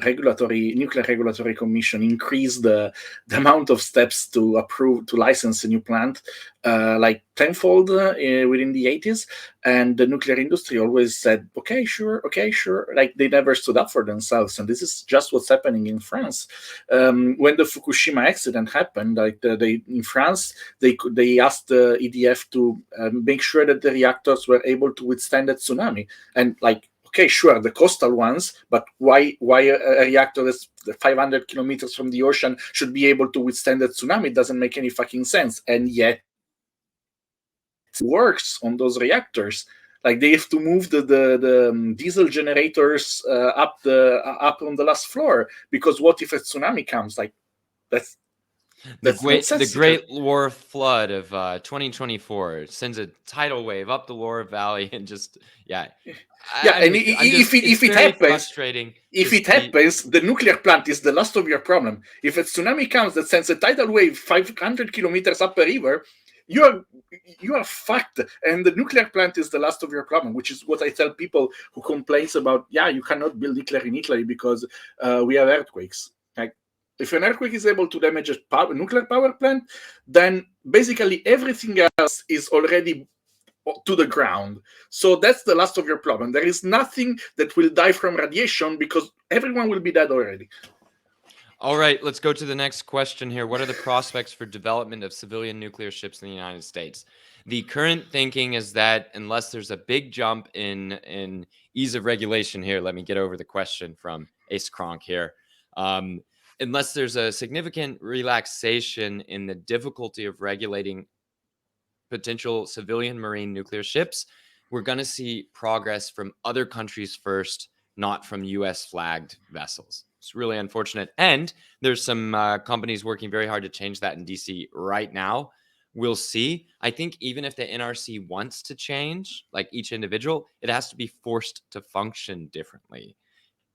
Nuclear Regulatory Commission increased the amount of steps to license a new plant, like tenfold within the 80s. And the nuclear industry always said, okay, sure. Like they never stood up for themselves. And this is just what's happening in France. When the Fukushima accident happened, like in France, they asked the EDF to make sure that the reactors were able to withstand a tsunami. And like, okay, sure, the coastal ones, but why a reactor that's 500 kilometers from the ocean should be able to withstand a tsunami? It doesn't make any fucking sense. And yet it works on those reactors. Like they have to move the diesel generators up on the last floor, because what if a tsunami comes? Like that's the Great Loire flood of 2024 sends a tidal wave up the Loire Valley and just if it happens, frustrating. If it happens, the nuclear plant is the last of your problem. If a tsunami comes that sends a tidal wave 500 kilometers up a river, you are fucked, and the nuclear plant is the last of your problem, which is what I tell people who complains about, you cannot build nuclear in Italy because we have earthquakes. Like, if an earthquake is able to damage a nuclear power plant, then basically everything else is already to the ground. So that's the last of your problem. There is nothing that will die from radiation because everyone will be dead already. All right, let's go to the next question here. What are the prospects for development of civilian nuclear ships in the United States? The current thinking is that unless there's a big jump in ease of regulation here, let me get over the question from Ace Kronk here. Unless there's a significant relaxation in the difficulty of regulating potential civilian marine nuclear ships, we're going to see progress from other countries first, not from US flagged vessels. It's really unfortunate. And there's some companies working very hard to change that in DC right now. We'll see. I think even if the NRC wants to change, like each individual, it has to be forced to function differently.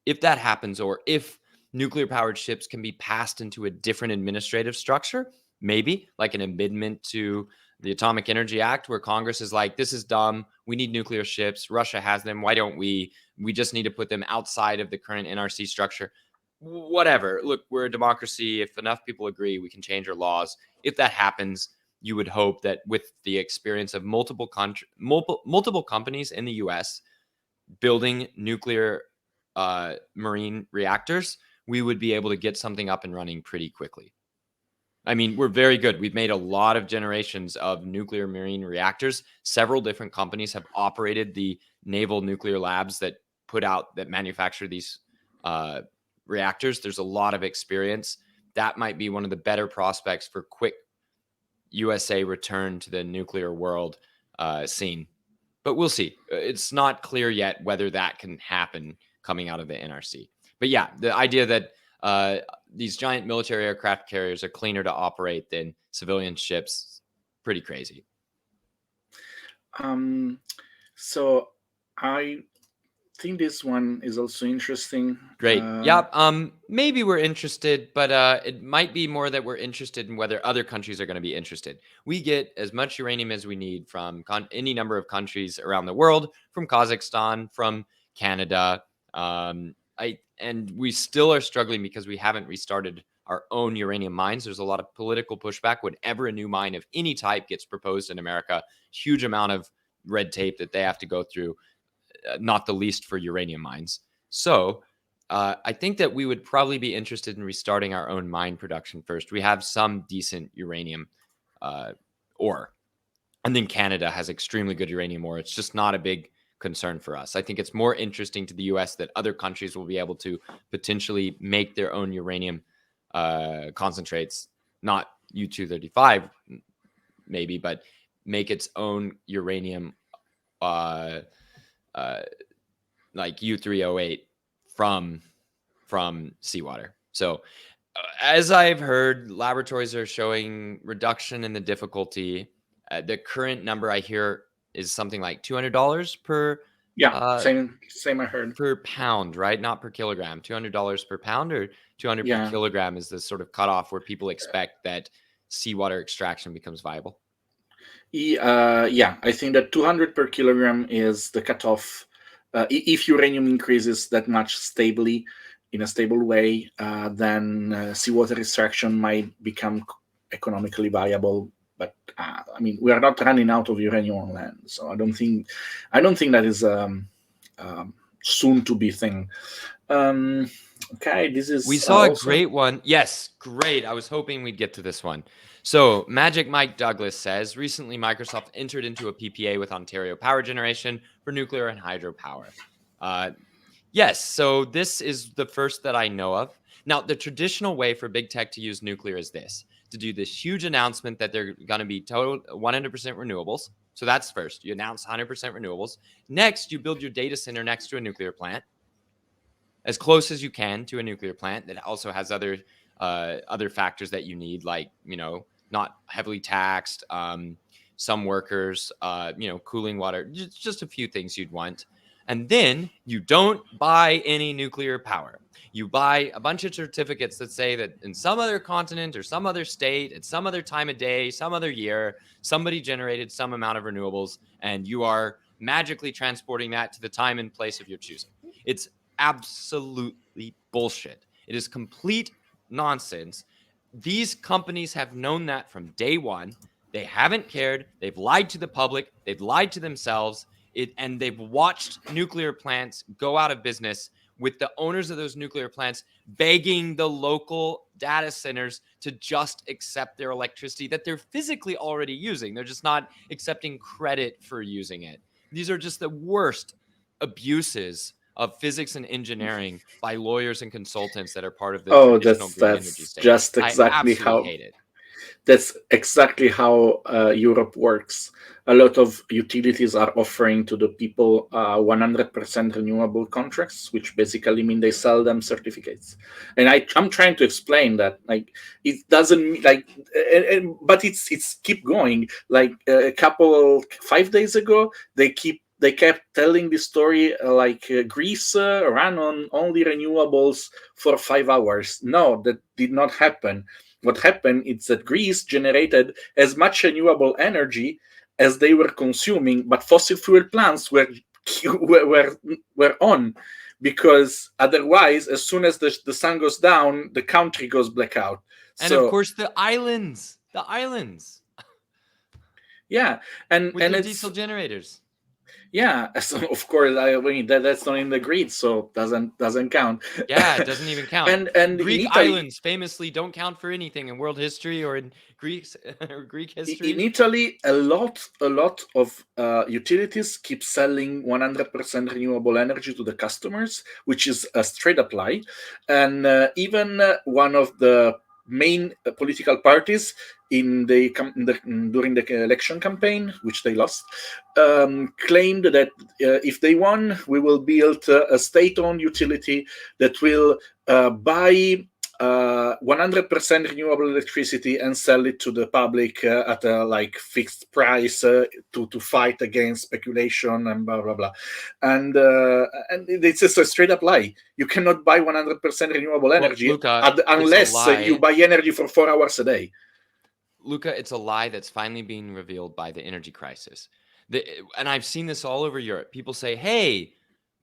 If that happens, or if nuclear powered ships can be passed into a different administrative structure, maybe like an amendment to the Atomic Energy Act, where Congress is like, this is dumb. We need nuclear ships. Russia has them. Why don't we? We just need to put them outside of the current NRC structure. Whatever. Look, we're a democracy. If enough people agree, we can change our laws. If that happens, you would hope that with the experience of multiple companies in the US building nuclear marine reactors, we would be able to get something up and running pretty quickly. I mean, we're very good. We've made a lot of generations of nuclear marine reactors. Several different companies have operated the naval nuclear labs that manufacture these reactors. There's a lot of experience. That might be one of the better prospects for quick USA return to the nuclear world scene. But we'll see. It's not clear yet whether that can happen coming out of the NRC. But yeah, the idea that these giant military aircraft carriers are cleaner to operate than civilian ships, pretty crazy. So I think this one is also interesting. Great. Maybe we're interested, but it might be more that we're interested in whether other countries are going to be interested. We get as much uranium as we need from any number of countries around the world, from Kazakhstan, from Canada. And we still are struggling because we haven't restarted our own uranium mines. There's a lot of political pushback whenever a new mine of any type gets proposed in America. Huge amount of red tape that they have to go through, not the least for uranium mines. So I think that we would probably be interested in restarting our own mine production first. We have some decent uranium ore. And then Canada has extremely good uranium ore. It's just not a big concern for us. I think it's more interesting to the US that other countries will be able to potentially make their own uranium concentrates, not U-235 maybe, but make its own uranium like U3O8 from seawater. So as I've heard, laboratories are showing reduction in the difficulty. The current number I hear is something like $200 Yeah, uh, same I heard. per pound, right? Not per kilogram. $200 per pound, or 200 per Yeah. kilogram is the sort of cutoff where people expect that seawater extraction becomes viable. Yeah, I think that 200 per kilogram is the cutoff. If uranium increases that much stably, in a stable way, then seawater extraction might become economically viable. But I mean, we are not running out of uranium on land, so I don't think that is soon to be thing. Okay, this is We saw a also great one. Yes, great. I was hoping we'd get to this one. So, Magic Mike Douglas says recently Microsoft entered into a PPA with Ontario Power Generation for nuclear and hydropower. Yes, so this is the first that I know of. Now, the traditional way for big tech to use nuclear is this: to do this huge announcement that they're going to be total 100% renewables. So that's first. You announce 100% renewables. Next, you build your data center next to a nuclear plant, as close as you can to a nuclear plant that also has other factors that you need, like not heavily taxed, some workers, cooling water, just a few things you'd want. And then you don't buy any nuclear power. You buy a bunch of certificates that say that in some other continent or some other state at some other time of day, some other year, somebody generated some amount of renewables, and you are magically transporting that to the time and place of your choosing. It's absolutely bullshit. It is complete nonsense. These companies have known that from day one. They haven't cared. They've lied to the public. They've lied to themselves. And they've watched nuclear plants go out of business, with the owners of those nuclear plants begging the local data centers to just accept their electricity that they're physically already using. They're just not accepting credit for using it. These are just the worst abuses of physics and engineering by lawyers and consultants that are part of the oh, traditional green energy that's state. just I exactly absolutely how hate it. that's exactly how Europe works. A lot of utilities are offering to the people 100% renewable contracts, which basically mean they sell them certificates. And I'm trying to explain that, like, it doesn't like, but it's keep going. Like a couple 5 days ago, they kept telling the story like Greece ran on only renewables for 5 hours. No, that did not happen. What happened is that Greece generated as much renewable energy as they were consuming, but fossil fuel plants were on, because otherwise, as soon as the sun goes down, the country goes blackout. And of So course, the islands yeah, with and their it's diesel generators. yeah. So of course, I mean that's not in the grid, so doesn't count. Yeah, it doesn't even count. And in Greek Italy, islands famously don't count for anything in world history or in Greek in history. Italy, a lot of utilities keep selling 100% renewable energy to the customers, which is a straight up lie. And even one of the main political parties during the election campaign, which they lost, claimed that if they won, we will build a state-owned utility that will buy 100% renewable electricity and sell it to the public at a like fixed price to fight against speculation and blah blah blah. And it's just a straight up lie. You cannot buy 100% renewable Well, energy Luca, it's a unless you lie. buy energy for 4 hours a day. Luca, it's a lie that's finally being revealed by the energy crisis. And I've seen this all over Europe. People say, hey,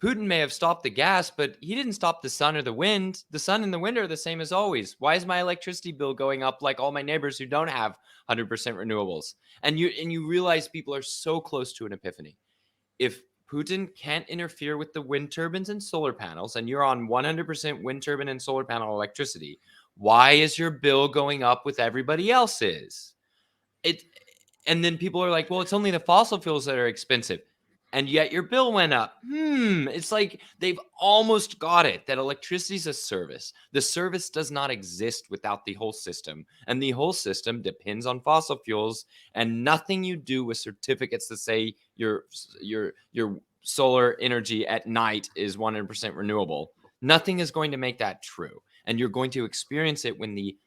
Putin may have stopped the gas, but he didn't stop the sun or the wind. The sun and the wind are the same as always. Why is my electricity bill going up like all my neighbors who don't have 100% renewables? And you realize people are so close to an epiphany. If Putin can't interfere with the wind turbines and solar panels, and you're on 100% wind turbine and solar panel electricity, why is your bill going up with everybody else's? And then people are like, well, it's only the fossil fuels that are expensive, and yet your bill went up. It's like they've almost got it, that electricity is a service. The service does not exist without the whole system, and the whole system depends on fossil fuels. And nothing you do with certificates that say you're solar energy at night is 100% renewable. Nothing is going to make that true. And you're going to experience it when the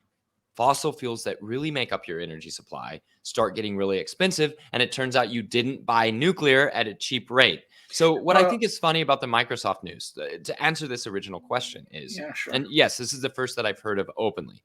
fossil fuels that really make up your energy supply start getting really expensive. And it turns out you didn't buy nuclear at a cheap rate. So, what I think is funny about the Microsoft news, to answer this original question, is, Yeah, sure. and yes, this is the first that I've heard of openly.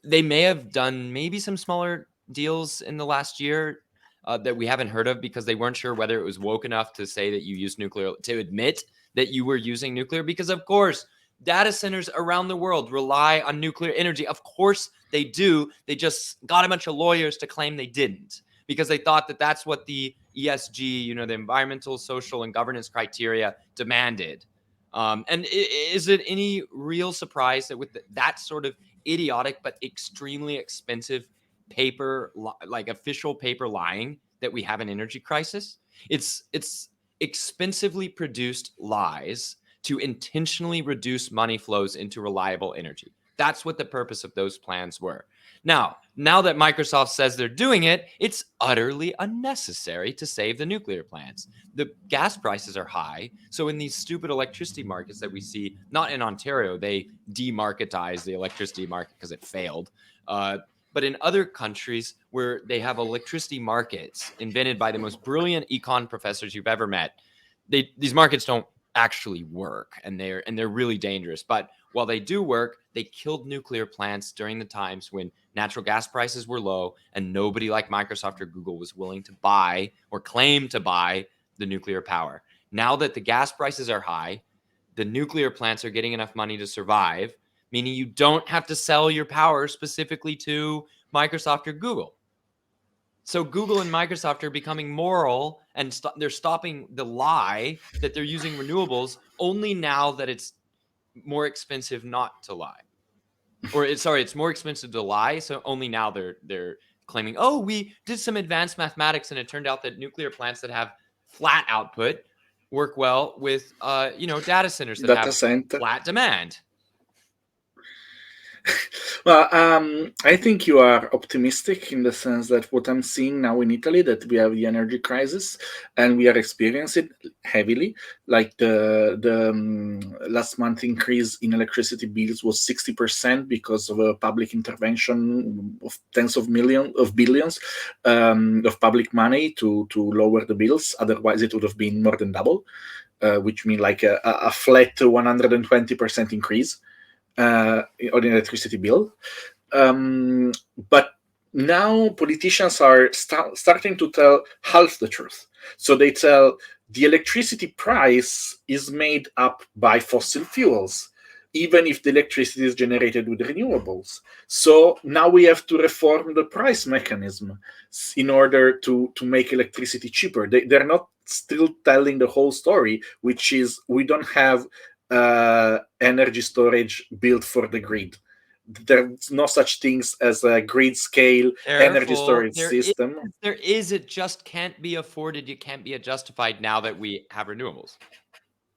They may have done maybe some smaller deals in the last year that we haven't heard of because they weren't sure whether it was woke enough to say that you use nuclear, to admit that you were using nuclear, because of course data centers around the world rely on nuclear energy. Of course they do. They just got a bunch of lawyers to claim they didn't because they thought that that's what the ESG, the environmental, social, and governance criteria demanded. And is it any real surprise that with that sort of idiotic but extremely expensive paper, like official paper lying, that we have an energy crisis? It's expensively produced lies to intentionally reduce money flows into reliable energy. That's what the purpose of those plans were. Now that Microsoft says they're doing it, it's utterly unnecessary to save the nuclear plants. The gas prices are high. So in these stupid electricity markets that we see, not in Ontario, they demarketized the electricity market because it failed. But in other countries where they have electricity markets invented by the most brilliant econ professors you've ever met, these markets don't actually work, and they're really dangerous. But while they do work, they killed nuclear plants during the times when natural gas prices were low and nobody like Microsoft or Google was willing to buy or claim to buy the nuclear power. Now that the gas prices are high, the nuclear plants are getting enough money to survive, meaning you don't have to sell your power specifically to Microsoft or Google. So Google and Microsoft are becoming moral, and they're stopping the lie that they're using renewables only now that it's more expensive not to lie. Or it's more expensive to lie, so only now they're claiming, oh, we did some advanced mathematics and it turned out that nuclear plants that have flat output work well with data centers that Data have center. flat demand. Well, I think you are optimistic in the sense that what I'm seeing now in Italy, that we have the energy crisis and we are experiencing it heavily. Like the last month increase in electricity bills was 60% because of a public intervention of tens of billions of public money to lower the bills. Otherwise, it would have been more than double, which means like a flat 120% increase on the electricity bill. But now politicians are starting to tell half the truth. So they tell the electricity price is made up by fossil fuels, even if the electricity is generated with renewables. So now we have to reform the price mechanism in order to make electricity cheaper. They're not still telling the whole story, which is we don't have energy storage built for the grid. There's no such things as a grid scale energy storage system. There is. It just can't be afforded. It can't be justified now that we have renewables.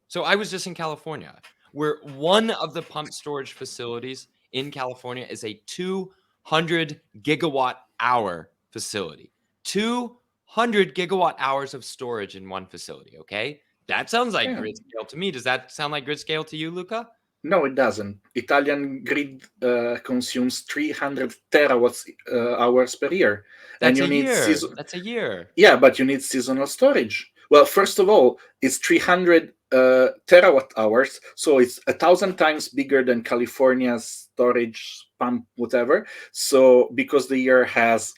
So I was just in California, where one of the pump storage facilities in California is a 200 gigawatt hour facility. 200 gigawatt hours of storage in one facility. Okay. That sounds like grid scale to me. Does that sound like grid scale to you, Luca? No, it doesn't. Italian grid consumes 300 terawatt hours per year. That's a year. That's a year. Yeah, but you need seasonal storage. Well, first of all, it's 300 terawatt hours, so it's 1,000 times bigger than California's storage pump, whatever. So because the year has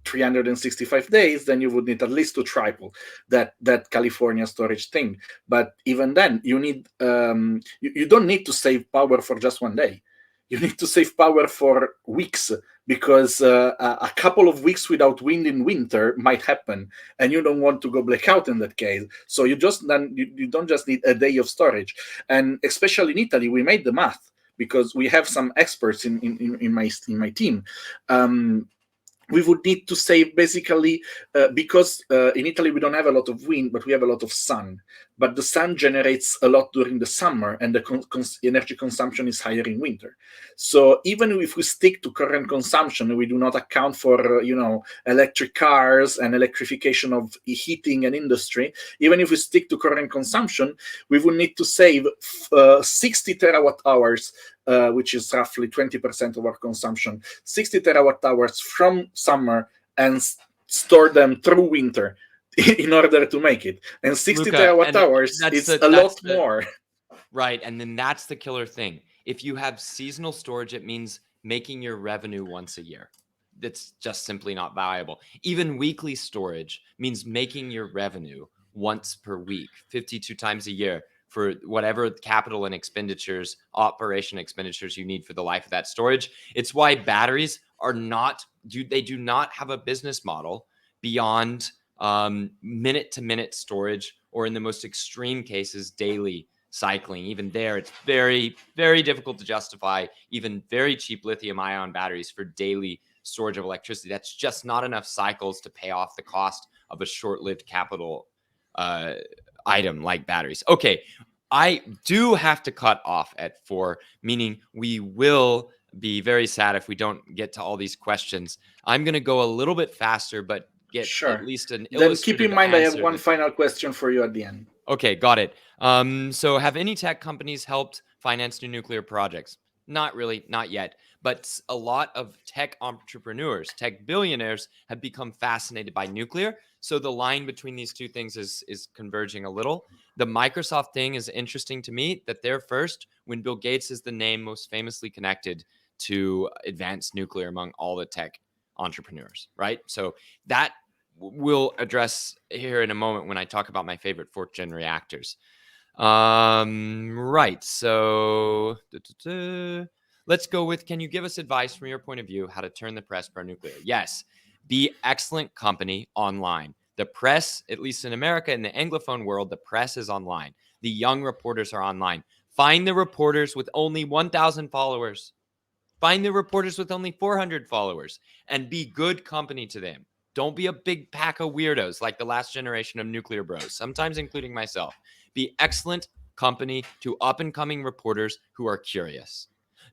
365 days, then you would need at least to triple that California storage thing. But even then, you need you don't need to save power for just one day. You need to save power for weeks, because a couple of weeks without wind in winter might happen, and you don't want to go blackout in that case. So you don't just need a day of storage. And especially in Italy, we made the math, because we have some experts in my team. we would need to save basically because in Italy we don't have a lot of wind, but we have a lot of sun. But the sun generates a lot during the summer, and the energy consumption is higher in winter. So even if we stick to current consumption, we do not account for electric cars and electrification of heating and industry. Even if we stick to current consumption, we would need to save 60 terawatt hours, which is roughly 20% of our consumption, 60 terawatt hours from summer, and store them through winter in order to make it. And 60 Luca, terawatt and hours that's is the a lot that's the more. right, and then that's the killer thing. If you have seasonal storage, it means making your revenue once a year. That's just simply not viable. Even weekly storage means making your revenue once per week, 52 times a year for whatever capital and expenditures, operation expenditures you need for the life of that storage. It's why batteries are not, they do not have a business model beyond minute to minute storage, or in the most extreme cases, daily cycling. Even there, it's very, very difficult to justify even very cheap lithium ion batteries for daily storage of electricity. That's just not enough cycles to pay off the cost of a short-lived capital item like batteries. Okay, I do have to cut off at 4, meaning we will be very sad if we don't get to all these questions. I'm going to go a little bit faster, but get Sure. at least an Then keep illustrative in mind I have answer. one final question for you at the end. Okay, got it. So have any tech companies helped finance new nuclear projects? Not really, not yet. But a lot of tech entrepreneurs, tech billionaires have become fascinated by nuclear. So the line between these two things is converging a little. The Microsoft thing is interesting to me that they're first when Bill Gates is the name most famously connected to advanced nuclear among all the tech entrepreneurs, right? So that we'll address here in a moment when I talk about my favorite 4th gen reactors. Right. So let's go with, can you give us advice from your point of view how to turn the press pro-nuclear? Yes. Be excellent company online. The press, at least in America, in the Anglophone world, the press is online. The young reporters are online. Find the reporters with only 1,000 followers. Find the reporters with only 400 followers and be good company to them. Don't be a big pack of weirdos like the last generation of nuclear bros, sometimes including myself. Be excellent company to up and coming reporters who are curious.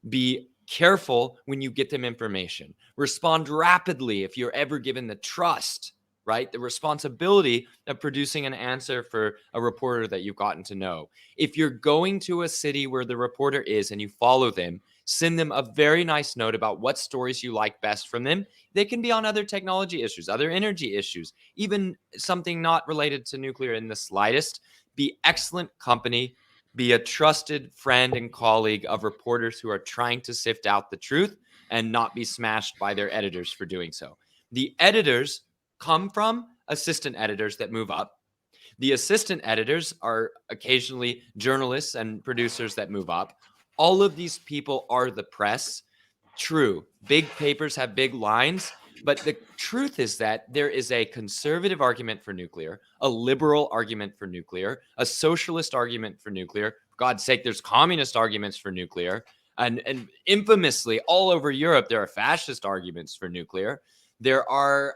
Be careful when you get them information. Respond rapidly if you're ever given the trust, right? The responsibility of producing an answer for a reporter that you've gotten to know. If you're going to a city where the reporter is and you follow them, send them a very nice note about what stories you like best from them. They can be on other technology issues, other energy issues, even something not related to nuclear in the slightest. Be excellent company. Be a trusted friend and colleague of reporters who are trying to sift out the truth and not be smashed by their editors for doing so. The editors come from assistant editors that move up. The assistant editors are occasionally journalists and producers that move up. All of these people are the press. True, big papers have big lines, but the truth is that there is a conservative argument for nuclear, a liberal argument for nuclear, a socialist argument for nuclear. For God's sake, there's communist arguments for nuclear. And infamously, all over Europe, there are fascist arguments for nuclear. There are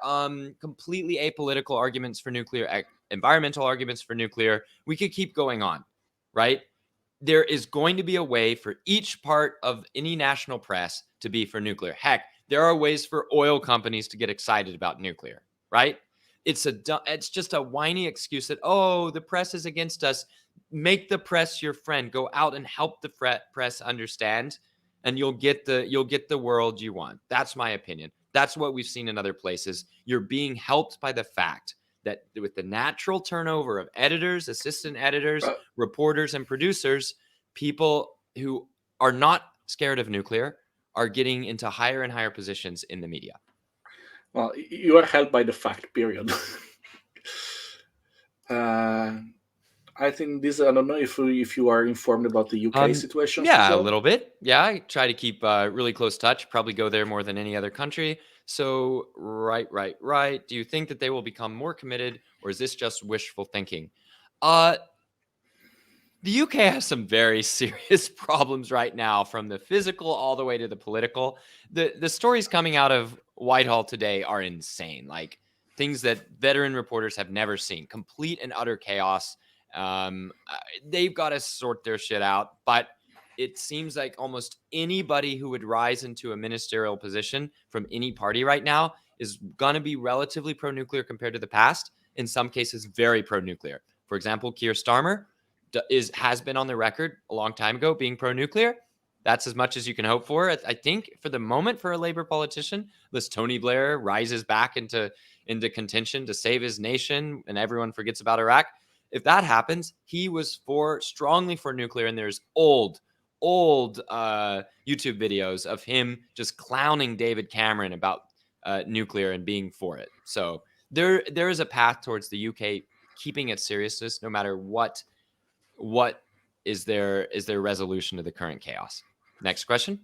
completely apolitical arguments for nuclear, environmental arguments for nuclear. We could keep going on, right? There is going to be a way for each part of any national press to be for nuclear. Heck, there are ways for oil companies to get excited about nuclear, right? It's just a whiny excuse that, oh, the press is against us. Make the press your friend. Go out and help the press understand, and you'll get the world you want. That's my opinion. That's what we've seen in other places. You're being helped by the fact that with the natural turnover of editors, assistant editors, reporters, and producers, people who are not scared of nuclear are getting into higher and higher positions in the media. Well, you are helped by the fact, period. I think this, I don't know if you are informed about the UK situation. Yeah, a little bit. Yeah, I try to keep really close touch, probably go there more than any other country. So, right. Do you think that they will become more committed, or is this just wishful thinking? The UK has some very serious problems right now, from the physical all the way to the political. The stories coming out of Whitehall today are insane. Like things that veteran reporters have never seen. Complete and utter chaos. They've got to sort their shit out. But it seems like almost anybody who would rise into a ministerial position from any party right now is going to be relatively pro-nuclear compared to the past. In some cases, very pro-nuclear. For example, Keir Starmer has been on the record a long time ago being pro-nuclear. That's as much as you can hope for, I think, for the moment for a Labour politician. Unless Tony Blair rises back into contention to save his nation and everyone forgets about Iraq. If that happens, he was strongly for nuclear, and there's old YouTube videos of him just clowning David Cameron about nuclear and being for it. So there is a path towards the UK keeping its seriousness, no matter what is their resolution to the current chaos. Next question.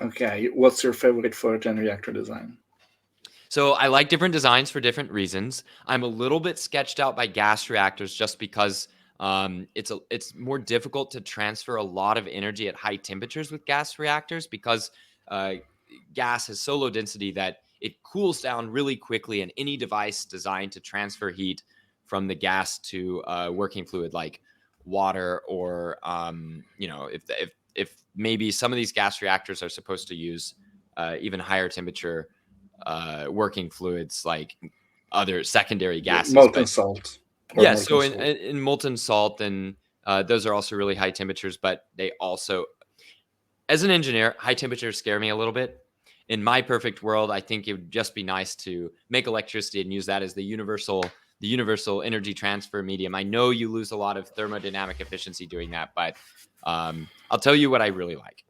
Okay, what's your favorite 4th-gen reactor design? So I like different designs for different reasons. I'm a little bit sketched out by gas reactors just because it's more difficult to transfer a lot of energy at high temperatures with gas reactors, because gas has so low density that it cools down really quickly, and any device designed to transfer heat from the gas to working fluid like water, or if maybe some of these gas reactors are supposed to use even higher temperature working fluids like other secondary gases. Molten salt. Yeah, so in molten salt, and those are also really high temperatures, but they also, as an engineer, high temperatures scare me a little bit. In my perfect world, I think it would just be nice to make electricity and use that as the universal energy transfer medium. I know you lose a lot of thermodynamic efficiency doing that, but I'll tell you what I really like.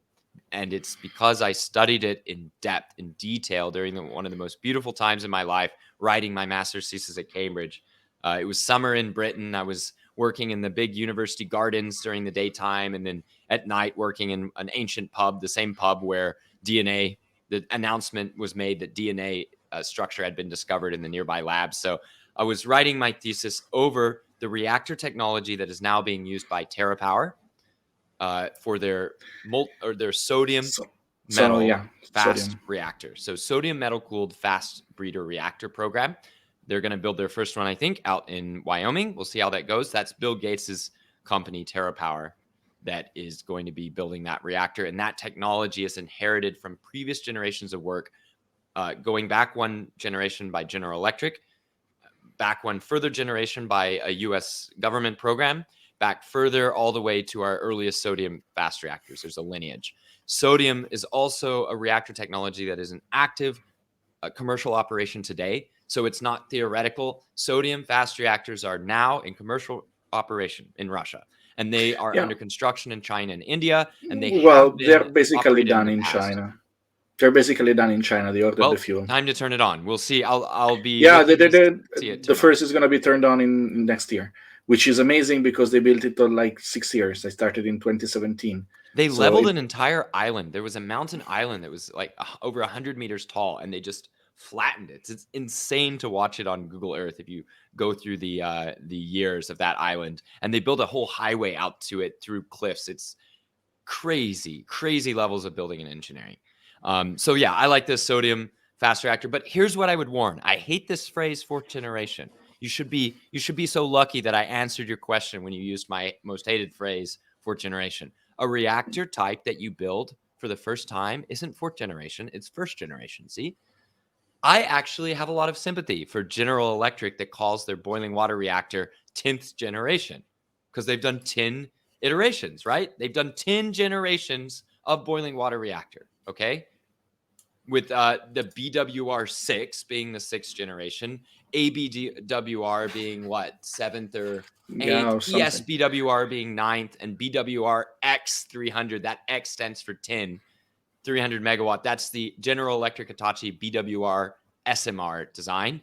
And it's because I studied it in depth, in detail, during one of the most beautiful times in my life, writing my master's thesis at Cambridge. It was summer in Britain. I was working in the big university gardens during the daytime, and then at night working in an ancient pub, the same pub where the announcement was made that DNA structure had been discovered in the nearby lab. So I was writing my thesis over the reactor technology that is now being used by TerraPower for their sodium metal fast reactor. So sodium metal cooled fast breeder reactor program. They're going to build their first one, I think, out in Wyoming. We'll see how that goes. That's Bill Gates's company, TerraPower, that is going to be building that reactor. And that technology is inherited from previous generations of work, going back one generation by General Electric, back one further generation by a U.S. government program, back further all the way to our earliest sodium fast reactors. There's a lineage. Sodium is also a reactor technology that is an active commercial operation today. So it's not theoretical. Sodium fast reactors are now in commercial operation in Russia, and they are under construction in China and India, and they're basically done in China. They're basically done in China. They ordered the fuel. Time to turn it on. We'll see. I'll be the first is going to be turned on in next year, which is amazing because they built it on like 6 years. They started in 2017. They leveled an entire island. There was a mountain island that was like over 100 meters tall, and they just flattened it. It's insane to watch it on Google Earth if you go through the years of that island. And they built a whole highway out to it through cliffs. It's crazy levels of building and engineering. So yeah, I like this sodium fast reactor. But here's what I would warn. I hate this phrase, 4th generation. You should be so lucky that I answered your question when you used my most hated phrase, 4th generation. A reactor type that you build for the first time isn't 4th generation, it's 1st generation. See? I actually have a lot of sympathy for General Electric that calls their boiling water reactor 10th generation, because they've done 10 iterations, right? They've done 10 generations of boiling water reactor, okay? With the BWR6 being the 6th generation, ABWR being what, 7th or 8th, ESBWR being 9th, and BWR X300, that X stands for 10, 300 megawatt. That's the General Electric Hitachi BWR SMR design.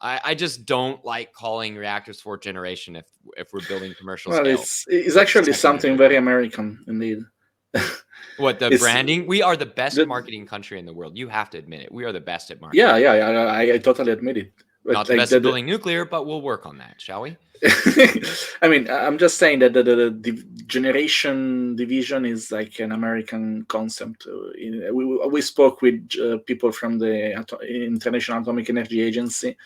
I just don't like calling reactors 4th generation if we're building commercial scale. It's actually something very American, indeed. What, the branding? We are the best marketing country in the world. You have to admit it. We are the best at marketing. Yeah, I totally admit it. Not But the like best at building nuclear, but we'll work on that, shall we? I mean, I'm just saying that the generation division is like an American concept. We spoke with people from the International Atomic Energy Agency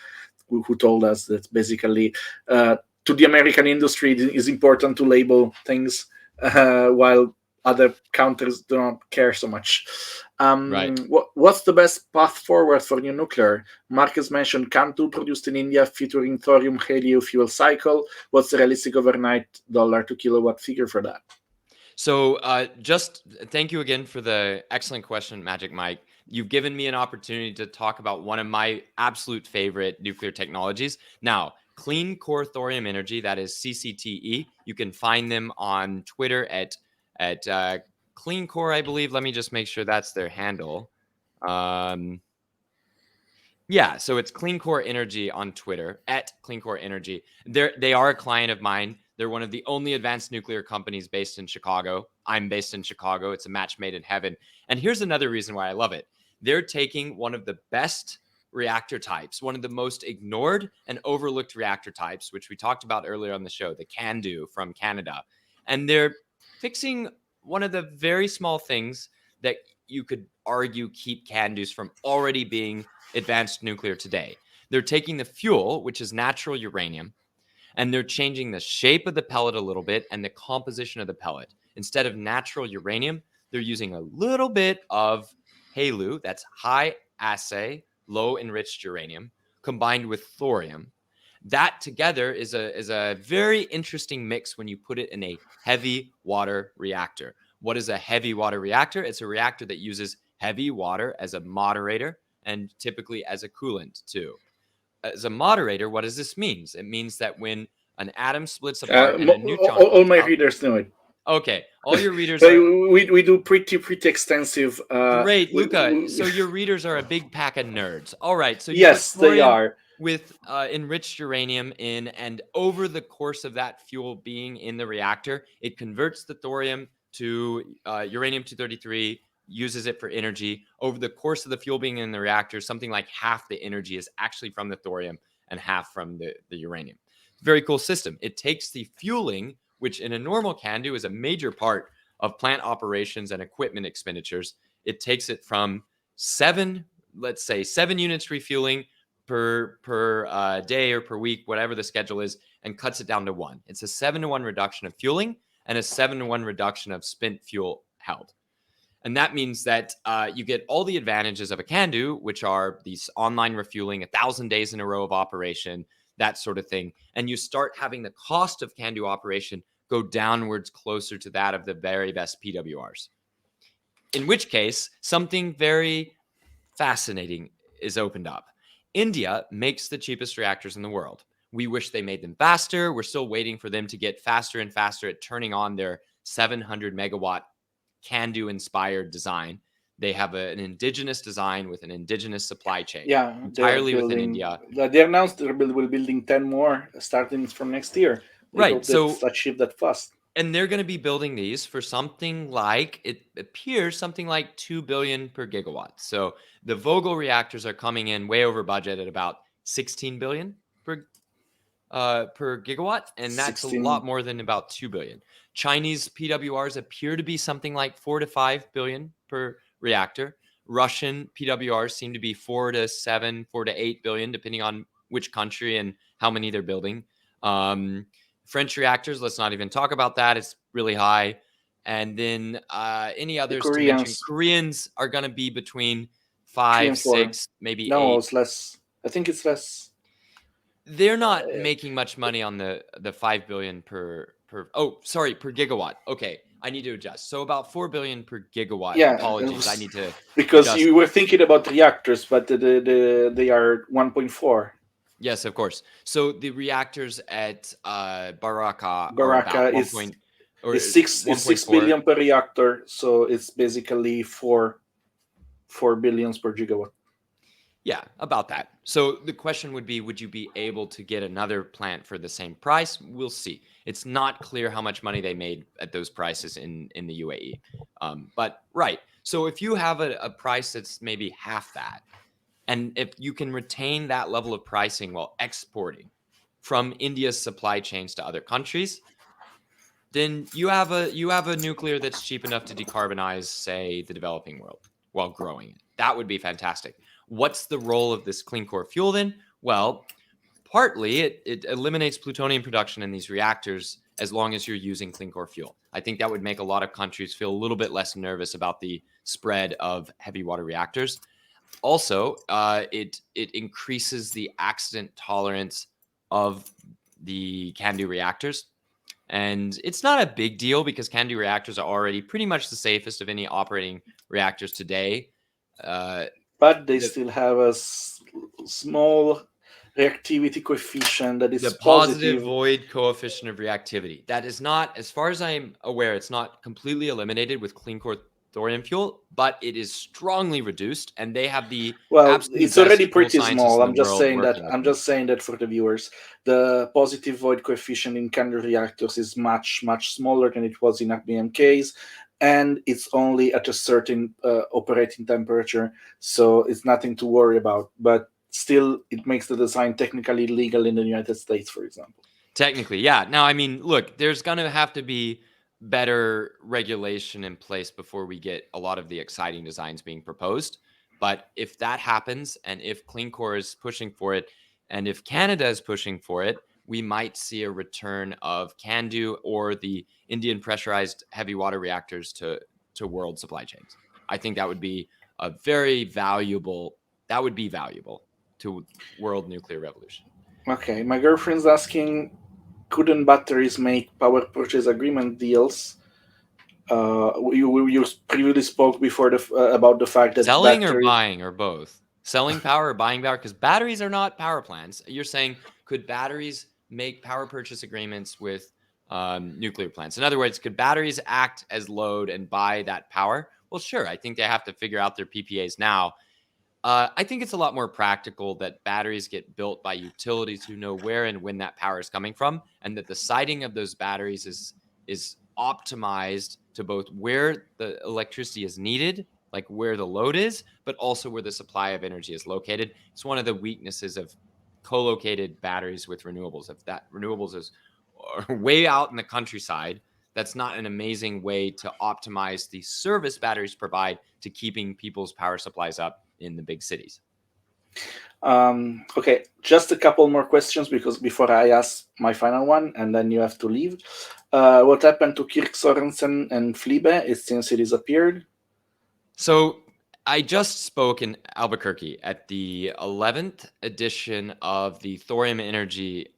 who told us that basically to the American industry it is important to label things while other countries do not care so much. Right. What's the best path forward for new nuclear? Marcus mentioned CAN2 produced in India featuring thorium helio fuel cycle. What's the realistic overnight dollar to kilowatt figure for that? So just thank you again for the excellent question, Magic Mike. You've given me an opportunity to talk about one of my absolute favorite nuclear technologies. Now, Clean Core Thorium Energy, that is CCTE. You can find them on Twitter at Clean Core, I believe. Let me just make sure that's their handle. Yeah, so it's Clean Core Energy on Twitter at Clean Core Energy. They are a client of mine. They're one of the only advanced nuclear companies based in Chicago. I'm based in Chicago. It's a match made in heaven. And here's another reason why I love it. They're taking one of the best reactor types, one of the most ignored and overlooked reactor types, which we talked about earlier on the show, the CANDU from Canada. And they're fixing one of the very small things that you could argue keep CANDUs from already being advanced nuclear today. They're taking the fuel, which is natural uranium, and they're changing the shape of the pellet a little bit and the composition of the pellet. Instead of natural uranium, they're using a little bit of HALEU, that's high assay, low enriched uranium, combined with thorium. That together is a very interesting mix when you put it in a heavy water reactor. What is a heavy water reactor? It's a reactor that uses heavy water as a moderator and typically as a coolant too. As a moderator, what does this mean? It means that when an atom splits apart and a neutron All comes my out. readers know it. Okay, all your readers are We do pretty extensive. great, Luca. So your readers are a big pack of nerds. All right, so you put Yes, they thorium are. with enriched uranium in, and over the course of that fuel being in the reactor, it converts the thorium to uranium 233, uses it for energy. Over the course of the fuel being in the reactor, something like half the energy is actually from the thorium and half from the uranium. Very cool system. It takes the fueling, which in a normal CANDU is a major part of plant operations and equipment expenditures. It takes it from let's say 7 units refueling per day or per week, whatever the schedule is, and cuts it down to 1. It's a 7-to-1 reduction of fueling and a 7-to-1 reduction of spent fuel held. And that means that you get all the advantages of a CANDU, which are these online refueling, 1,000 days in a row of operation, that sort of thing. And you start having the cost of CANDU operation go downwards closer to that of the very best PWRs. In which case, something very fascinating is opened up. India makes the cheapest reactors in the world. We wish they made them faster. We're still waiting for them to get faster and faster at turning on their 700 megawatt CANDU inspired design. They have an indigenous design with an indigenous supply chain. Yeah, they're Entirely within building. India. They announced they're building 10 more starting from next year. They Right. hope that's So, achieved that fast. and they're going to be building these for something like, it appears, something like 2 billion per gigawatt. So the Vogel reactors are coming in way over budget at about 16 billion per gigawatt, and that's a 16. lot more than about 2 billion. Chinese PWRs appear to be something like 4 to 5 billion per reactor. Russian PWRs seem to be 4 to 7, 4 to 8 billion, depending on which country and how many they're building. French reactors, let's not even talk about that. It's really high. And then any The others to mention, Koreans, Koreans are going to be between 3 5, and 4. 6, maybe No, 8. it's less. I think it's less. They're not making much money on the 5 billion per per gigawatt. Okay, I need to adjust. So about 4 billion per gigawatt. Yeah, Apologies, I need to because adjust. you were thinking about reactors, but they are 1.4. Yes, of course. So the reactors at Baraka are about Baraka 1 point or is 6 1.4. billion per reactor, so it's basically 4 billions per gigawatt. Yeah, about that. So the question would be, would you be able to get another plant for the same price? We'll see. It's not clear how much money they made at those prices in the UAE. But right. So if you have a price that's maybe half that, And if you can retain that level of pricing while exporting from India's supply chains to other countries, then you have a nuclear that's cheap enough to decarbonize, say, the developing world while growing it. That would be fantastic. What's the role of this clean core fuel then? Well, partly it eliminates plutonium production in these reactors as long as you're using clean core fuel. I think that would make a lot of countries feel a little bit less nervous about the spread of heavy water reactors. Also, it increases the accident tolerance of the CANDU reactors. And it's not a big deal because CANDU reactors are already pretty much the safest of any operating reactors today. But they The, still have a small reactivity coefficient that is the positive positive. void coefficient of reactivity. That is not, as far as I'm aware, it's not completely eliminated with clean core thorium fuel, but it is strongly reduced, and they have the Well, absolute it's already best fuel pretty scientists small. in the world working with I'm them. just saying that for the viewers, the positive void coefficient in candle reactors is much smaller than it was in BMKs, and it's only at a certain operating temperature, so it's nothing to worry about. But still, it makes the design technically legal in the United States, for example. Technically, yeah. Now, I mean, look, there's going to have to be better regulation in place before we get a lot of the exciting designs being proposed. But if that happens, and if Clean Core is pushing for it, and if Canada is pushing for it, we might see a return of CANDU or the Indian pressurized heavy water reactors to world supply chains. I think that would be a very valuable. That would be valuable to world nuclear revolution. Okay, my girlfriend's asking, couldn't batteries make power purchase agreement deals? You previously spoke before about the fact that Selling or battery. buying or both? Selling power or buying power? Because batteries are not power plants. You're saying, could batteries make power purchase agreements with nuclear plants? In other words, could batteries act as load and buy that power? Well, sure. I think they have to figure out their PPAs now. I think it's a lot more practical that batteries get built by utilities who know where and when that power is coming from, and that the siting of those batteries is optimized to both where the electricity is needed, like where the load is, but also where the supply of energy is located. It's one of the weaknesses of co-located batteries with renewables. If that renewables is way out in the countryside, that's not an amazing way to optimize the service batteries provide to keeping people's power supplies up in the big cities. Okay, just a couple more questions because before I ask my final one, and then you have to leave. What happened to Kirk Sorensen and Fliebe? Since it disappeared. So I just spoke in Albuquerque at the 11th edition of the Thorium Energy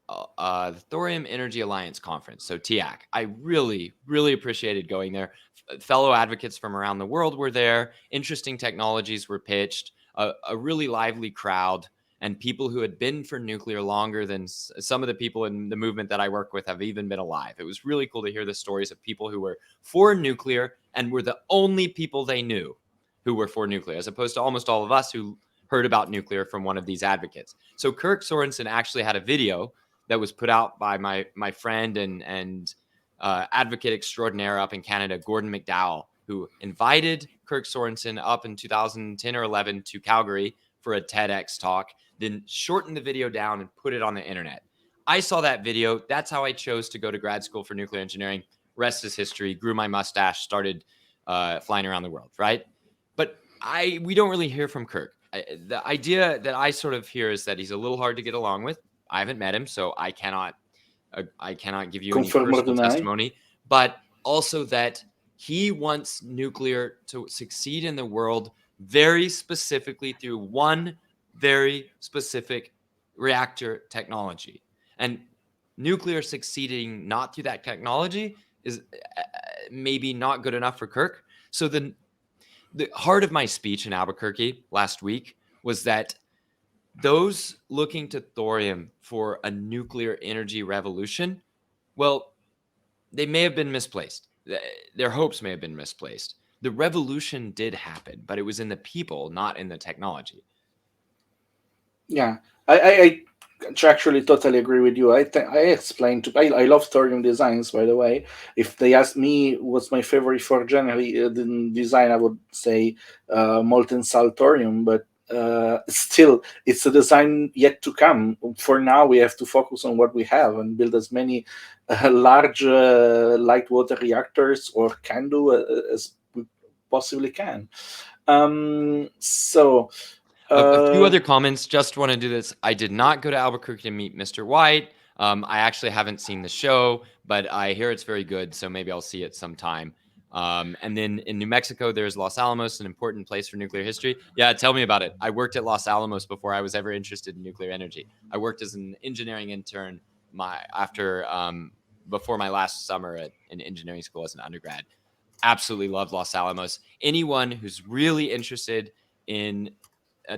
Alliance conference, so TIAC. I really appreciated going there. Fellow advocates from around the world were there. Interesting technologies were pitched. A really lively crowd, and people who had been for nuclear longer than some of the people in the movement that I work with have even been alive. It was really cool to hear the stories of people who were for nuclear and were the only people they knew who were for nuclear, as opposed to almost all of us who heard about nuclear from one of these advocates. So Kirk Sorensen actually had a video that was put out by my friend and advocate extraordinaire up in Canada, Gordon McDowell, who invited Kirk Sorensen up in 2010 or 11 to Calgary for a TEDx talk, then shortened the video down and put it on the internet. I saw that video. That's how I chose to go to grad school for nuclear engineering. Rest is history. Grew my mustache, started flying around the world, right? But we don't really hear from Kirk. The idea that I sort of hear is that he's a little hard to get along with. I haven't met him, so I cannot give you any Confirm or personal deny? testimony, but also that he wants nuclear to succeed in the world very specifically through one very specific reactor technology. And nuclear succeeding not through that technology is maybe not good enough for Kirk. So the heart of my speech in Albuquerque last week was that those looking to thorium for a nuclear energy revolution, well, they may have been misplaced. Their hopes may have been misplaced. The revolution did happen, but it was in the people, not in the technology. Yeah, I actually totally agree with you. I explained to I love thorium designs, by the way. If they asked me what's my favorite for generally design, I would say molten salt thorium. But still, it's a design yet to come. For now, we have to focus on what we have and build as many large light water reactors, or can do, as we possibly can. So A few other comments. Just want to do this. I did not go to Albuquerque to meet Mr. White. I actually haven't seen the show, but I hear it's very good, so maybe I'll see it sometime. And then in New Mexico, there's Los Alamos, an important place for nuclear history. Yeah, tell me about it. I worked at Los Alamos before I was ever interested in nuclear energy. I worked as an engineering intern before my last summer at an engineering school as an undergrad. Absolutely love Los Alamos. Anyone who's really interested in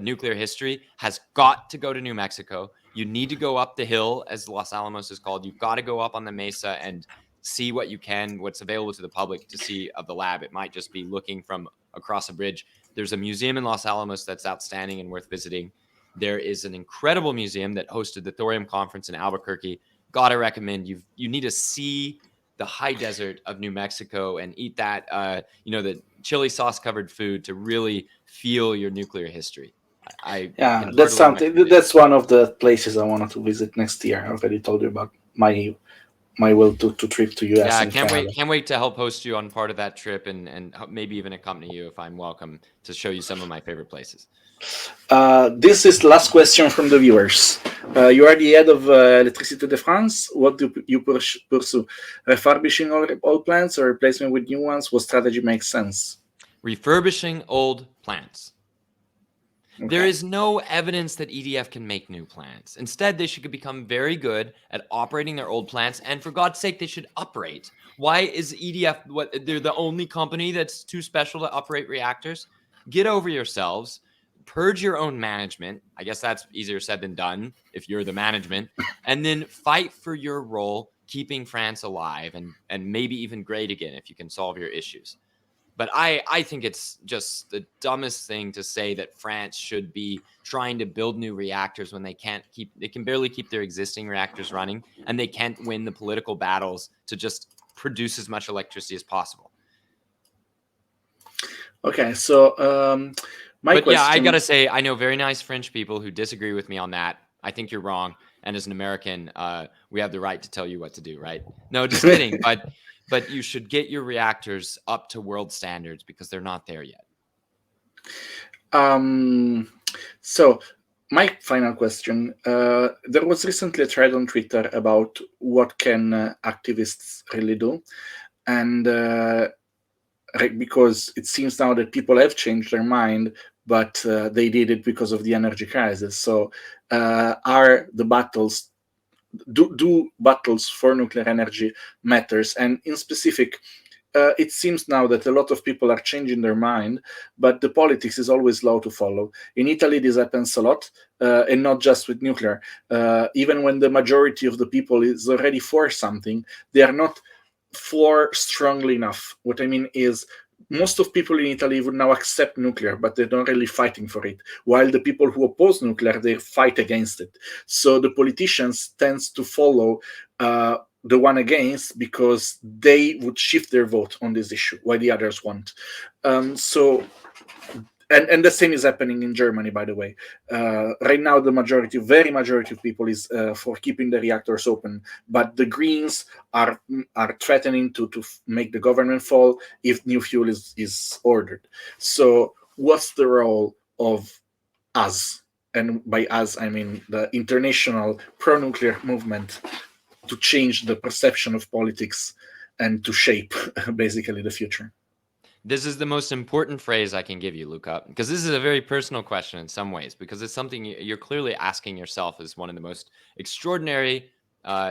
nuclear history has got to go to New Mexico. You need to go up the hill, as Los Alamos is called. You've got to go up on the mesa and see what you can, what's available to the public to see of the lab. It might just be looking from across a bridge. There's a museum in Los Alamos that's outstanding and worth visiting. There is an incredible museum that hosted the Thorium Conference in Albuquerque. Gotta recommend. You need to see the high desert of New Mexico and eat that, the chili sauce covered food to really feel your nuclear history. I yeah, can that's heartily something. recommend it. That's one of the places I wanted to visit next year. I already told you about my will to trip to US Yeah, and Canada. can't wait to help host you on part of that trip and maybe even accompany you if I'm welcome to show you some of my favorite places. This is the last question from the viewers. You are the head of Electricité de France. What do you pursue? Refurbishing old plants or replacement with new ones? What strategy makes sense? Refurbishing old plants. Okay. There is no evidence that EDF can make new plants. Instead, they should become very good at operating their old plants, and for God's sake, they should uprate. Why is EDF they're the only company that's too special to operate reactors? Get over yourselves. Purge your own management. I guess that's easier said than done if you're the management. And then fight for your role, keeping France alive and maybe even great again if you can solve your issues. But I think it's just the dumbest thing to say that France should be trying to build new reactors when they can barely keep their existing reactors running, and they can't win the political battles to just produce as much electricity as possible. Okay, so but yeah, I gotta say, I know very nice French people who disagree with me on that. I think you're wrong, and as an American, we have the right to tell you what to do, right? No, just kidding. But you should get your reactors up to world standards because they're not there yet. So my final question: there was recently a thread on Twitter about what can activists really do, and because it seems now that people have changed their mind, but they did it because of the energy crisis. So, are the battles do battles for nuclear energy matters? And in specific, it seems now that a lot of people are changing their mind, but the politics is always slow to follow. In Italy, this happens a lot, and not just with nuclear. Even when the majority of the people is already for something, they are not for strongly enough. What I mean is, most of people in Italy would now accept nuclear, but they're not really fighting for it. While the people who oppose nuclear, they fight against it. So the politicians tends to follow the one against because they would shift their vote on this issue, while the others won't. And the same is happening in Germany, by the way. Right now, the very majority of people is for keeping the reactors open, but the Greens are threatening to make the government fall if new fuel is ordered. So, what's the role of us? And by us, I mean the international pro-nuclear movement, to change the perception of politics and to shape basically the future. This is the most important phrase I can give you, Luca, because this is a very personal question in some ways, because it's something you're clearly asking yourself as one of the most extraordinary,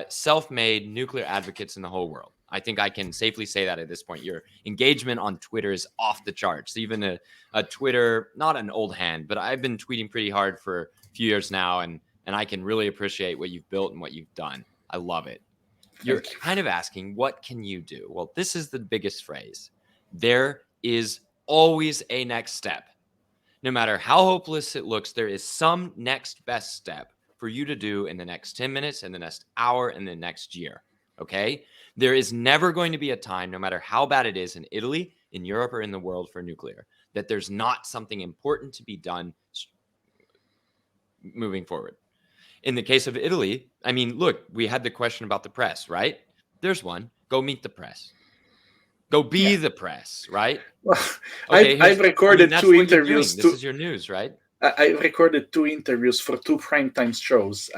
self-made nuclear advocates in the whole world. I think I can safely say that at this point. Your engagement on Twitter is off the charts. Even a Twitter, not an old hand, but I've been tweeting pretty hard for a few years now, and I can really appreciate what you've built and what you've done. I love it. You're kind of asking, what can you do? Well, this is the biggest phrase. There is always a next step. No matter how hopeless it looks, there is some next best step for you to do in the next 10 minutes, in the next hour, in the next year. Okay? There is never going to be a time, no matter how bad it is in Italy, in Europe, or in the world for nuclear, that there's not something important to be done moving forward. In the case of Italy, I mean, look, we had the question about the press, right? There's one. Go meet the press. Go be Yeah. the press, right? Well, Okay, I've recorded that's two what you're doing. interviews. This is your news, right? I recorded 2 interviews for 2 primetime shows,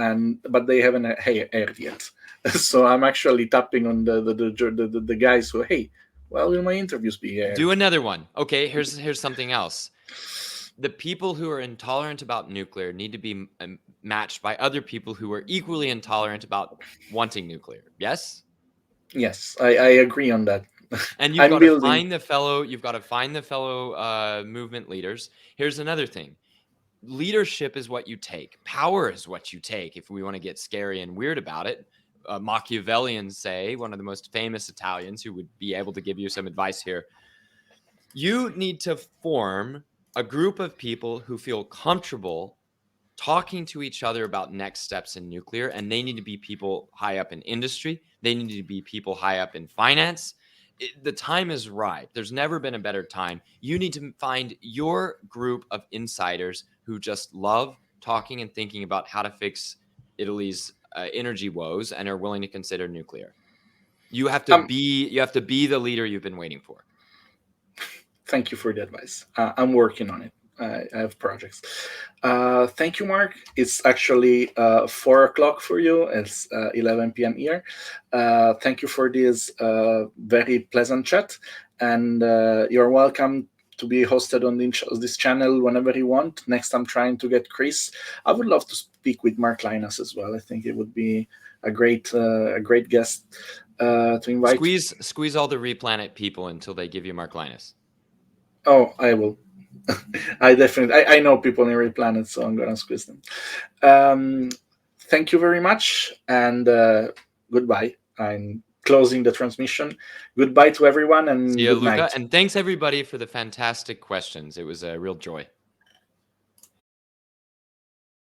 but they haven't aired yet. So I'm actually tapping on the guys who, hey, well, will my interviews be aired? Do another one. Okay, here's something else. The people who are intolerant about nuclear need to be matched by other people who are equally intolerant about wanting nuclear. Yes? Yes, I agree on that. And you've I'm got to building. find the fellow movement leaders. Here's another thing. Leadership is what you take. Power is what you take, if we want to get scary and weird about it. Machiavellians say, one of the most famous Italians who would be able to give you some advice here, you need to form a group of people who feel comfortable talking to each other about next steps in nuclear, and they need to be people high up in industry. They need to be people high up in finance. The time is right. There's never been a better time. You need to find your group of insiders who just love talking and thinking about how to fix Italy's energy woes and are willing to consider nuclear. You have to be the leader you've been waiting for. Thank you for the advice. I'm working on it. I have projects. Thank you, Mark. It's actually 4 o'clock for you. It's 11 p.m. here. Thank you for this very pleasant chat, and you're welcome to be hosted on this channel whenever you want. Next, I'm trying to get Chris. I would love to speak with Mark Linus as well. I think it would be a great guest to invite. Squeeze all the Replanet people until they give you Mark Linus. Oh, I will. I definitely. I know people in every planet, so I'm gonna squeeze them. Thank you very much, and goodbye. I'm closing the transmission. Goodbye to everyone, and See you, good Luca. night. And thanks everybody for the fantastic questions. It was a real joy.